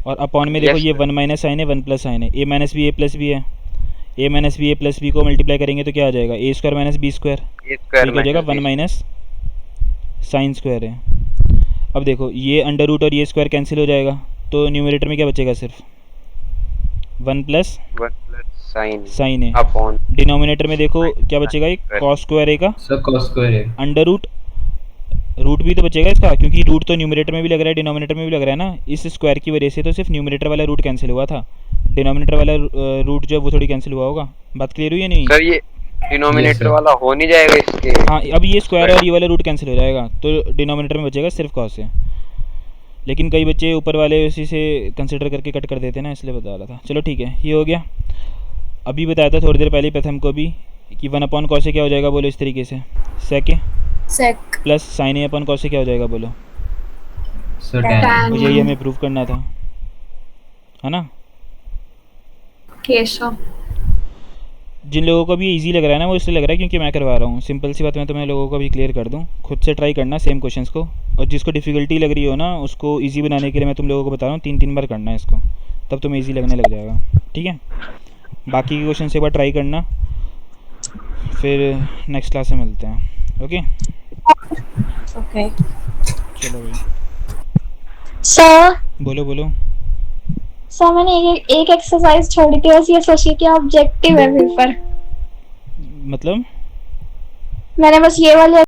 और अपॉन में देखो ये 1 माइनस साइन है 1 प्लस साइन है, ए माइनस बी ए प्लस बी है, ए माइनस बी ए प्लस बी को मल्टीप्लाई करेंगे तो क्या आ जाएगा, ए स्क्वायर माइनस बी स्क्वायर, तो क्या हो जाएगा 1 माइनस साइन स्क्वायर है। अब देखो ये अंडर रूट और ये स्क्वायर कैंसिल हो जाएगा, तो न्यूमरेटर में क्या बचेगा, सिर्फ 1 प्लस साइन है अपॉन, डिनोमिनेटर में देखो क्या बचेगा, एक कॉस स्क्वायर है का सर कॉस स्क्वायर है, अंडर रूट, रूट भी तो बचेगा इसका, क्योंकि रूट तो न्यूमरेटर में भी लग रहा है डिनोमिनेटर में भी लग रहा है ना, इस स्क्वायर की वजह से तो सिर्फ न्यूमरेटर वाला रूट कैंसिल हुआ था, डिनोमिनेटर वाला रूट जो वो थोड़ी कैंसिल हुआ होगा। बात क्लियर हुई है नहीं? सर ये डिनोमिनेटर वाला हो नहीं जाएगा इसके? हाँ, अब ये स्क्वायर और ये वाला रूट कैंसिल हो जाएगा, तो डिनोमिनेटर में बचेगा सिर्फ कॉस है, लेकिन कई बच्चे ऊपर वाले उसी से कंसिडर करके कट कर देते हैं ना, इसलिए बता रहा था। चलो ठीक है, ये हो गया। अभी बताया था थोड़ी देर पहले प्रथम को भी कि 1 अपॉन कॉस से क्या हो जाएगा, बोलो इस तरीके से, सेक प्लस साइन ए अपॉन कॉस से क्या हो जाएगा, बोलो सर tan। मुझे ये हमें प्रूफ करना था, है ना। Yes sir. जिन लोगों को भी इजी लग रहा है ना, वो इसलिए लग रहा है क्योंकि मैं करवा रहा हूँ, सिंपल सी बात मैं तुम्हें लोगों को भी क्लियर कर दूँ, खुद से ट्राई करना सेम क्वेश्चंस को, और जिसको डिफ़िकल्टी लग रही हो ना उसको इजी बनाने के लिए मैं तुम लोगों को बता रहा हूँ, 3-3 बार करना है इसको, तब तुम्हें इजी लगने लग जाएगा, ठीक है। बाकी के क्वेश्चन एक बार ट्राई करना, फिर नेक्स्ट क्लास में मिलते हैं, ओके ओके। चलो भाई, सर बोलो बोलो। सर मैंने एक एक्सरसाइज छोड़ी थी, बस ये सोचिए कि ऑब्जेक्टिव है पेपर, मतलब मैंने बस ये वाले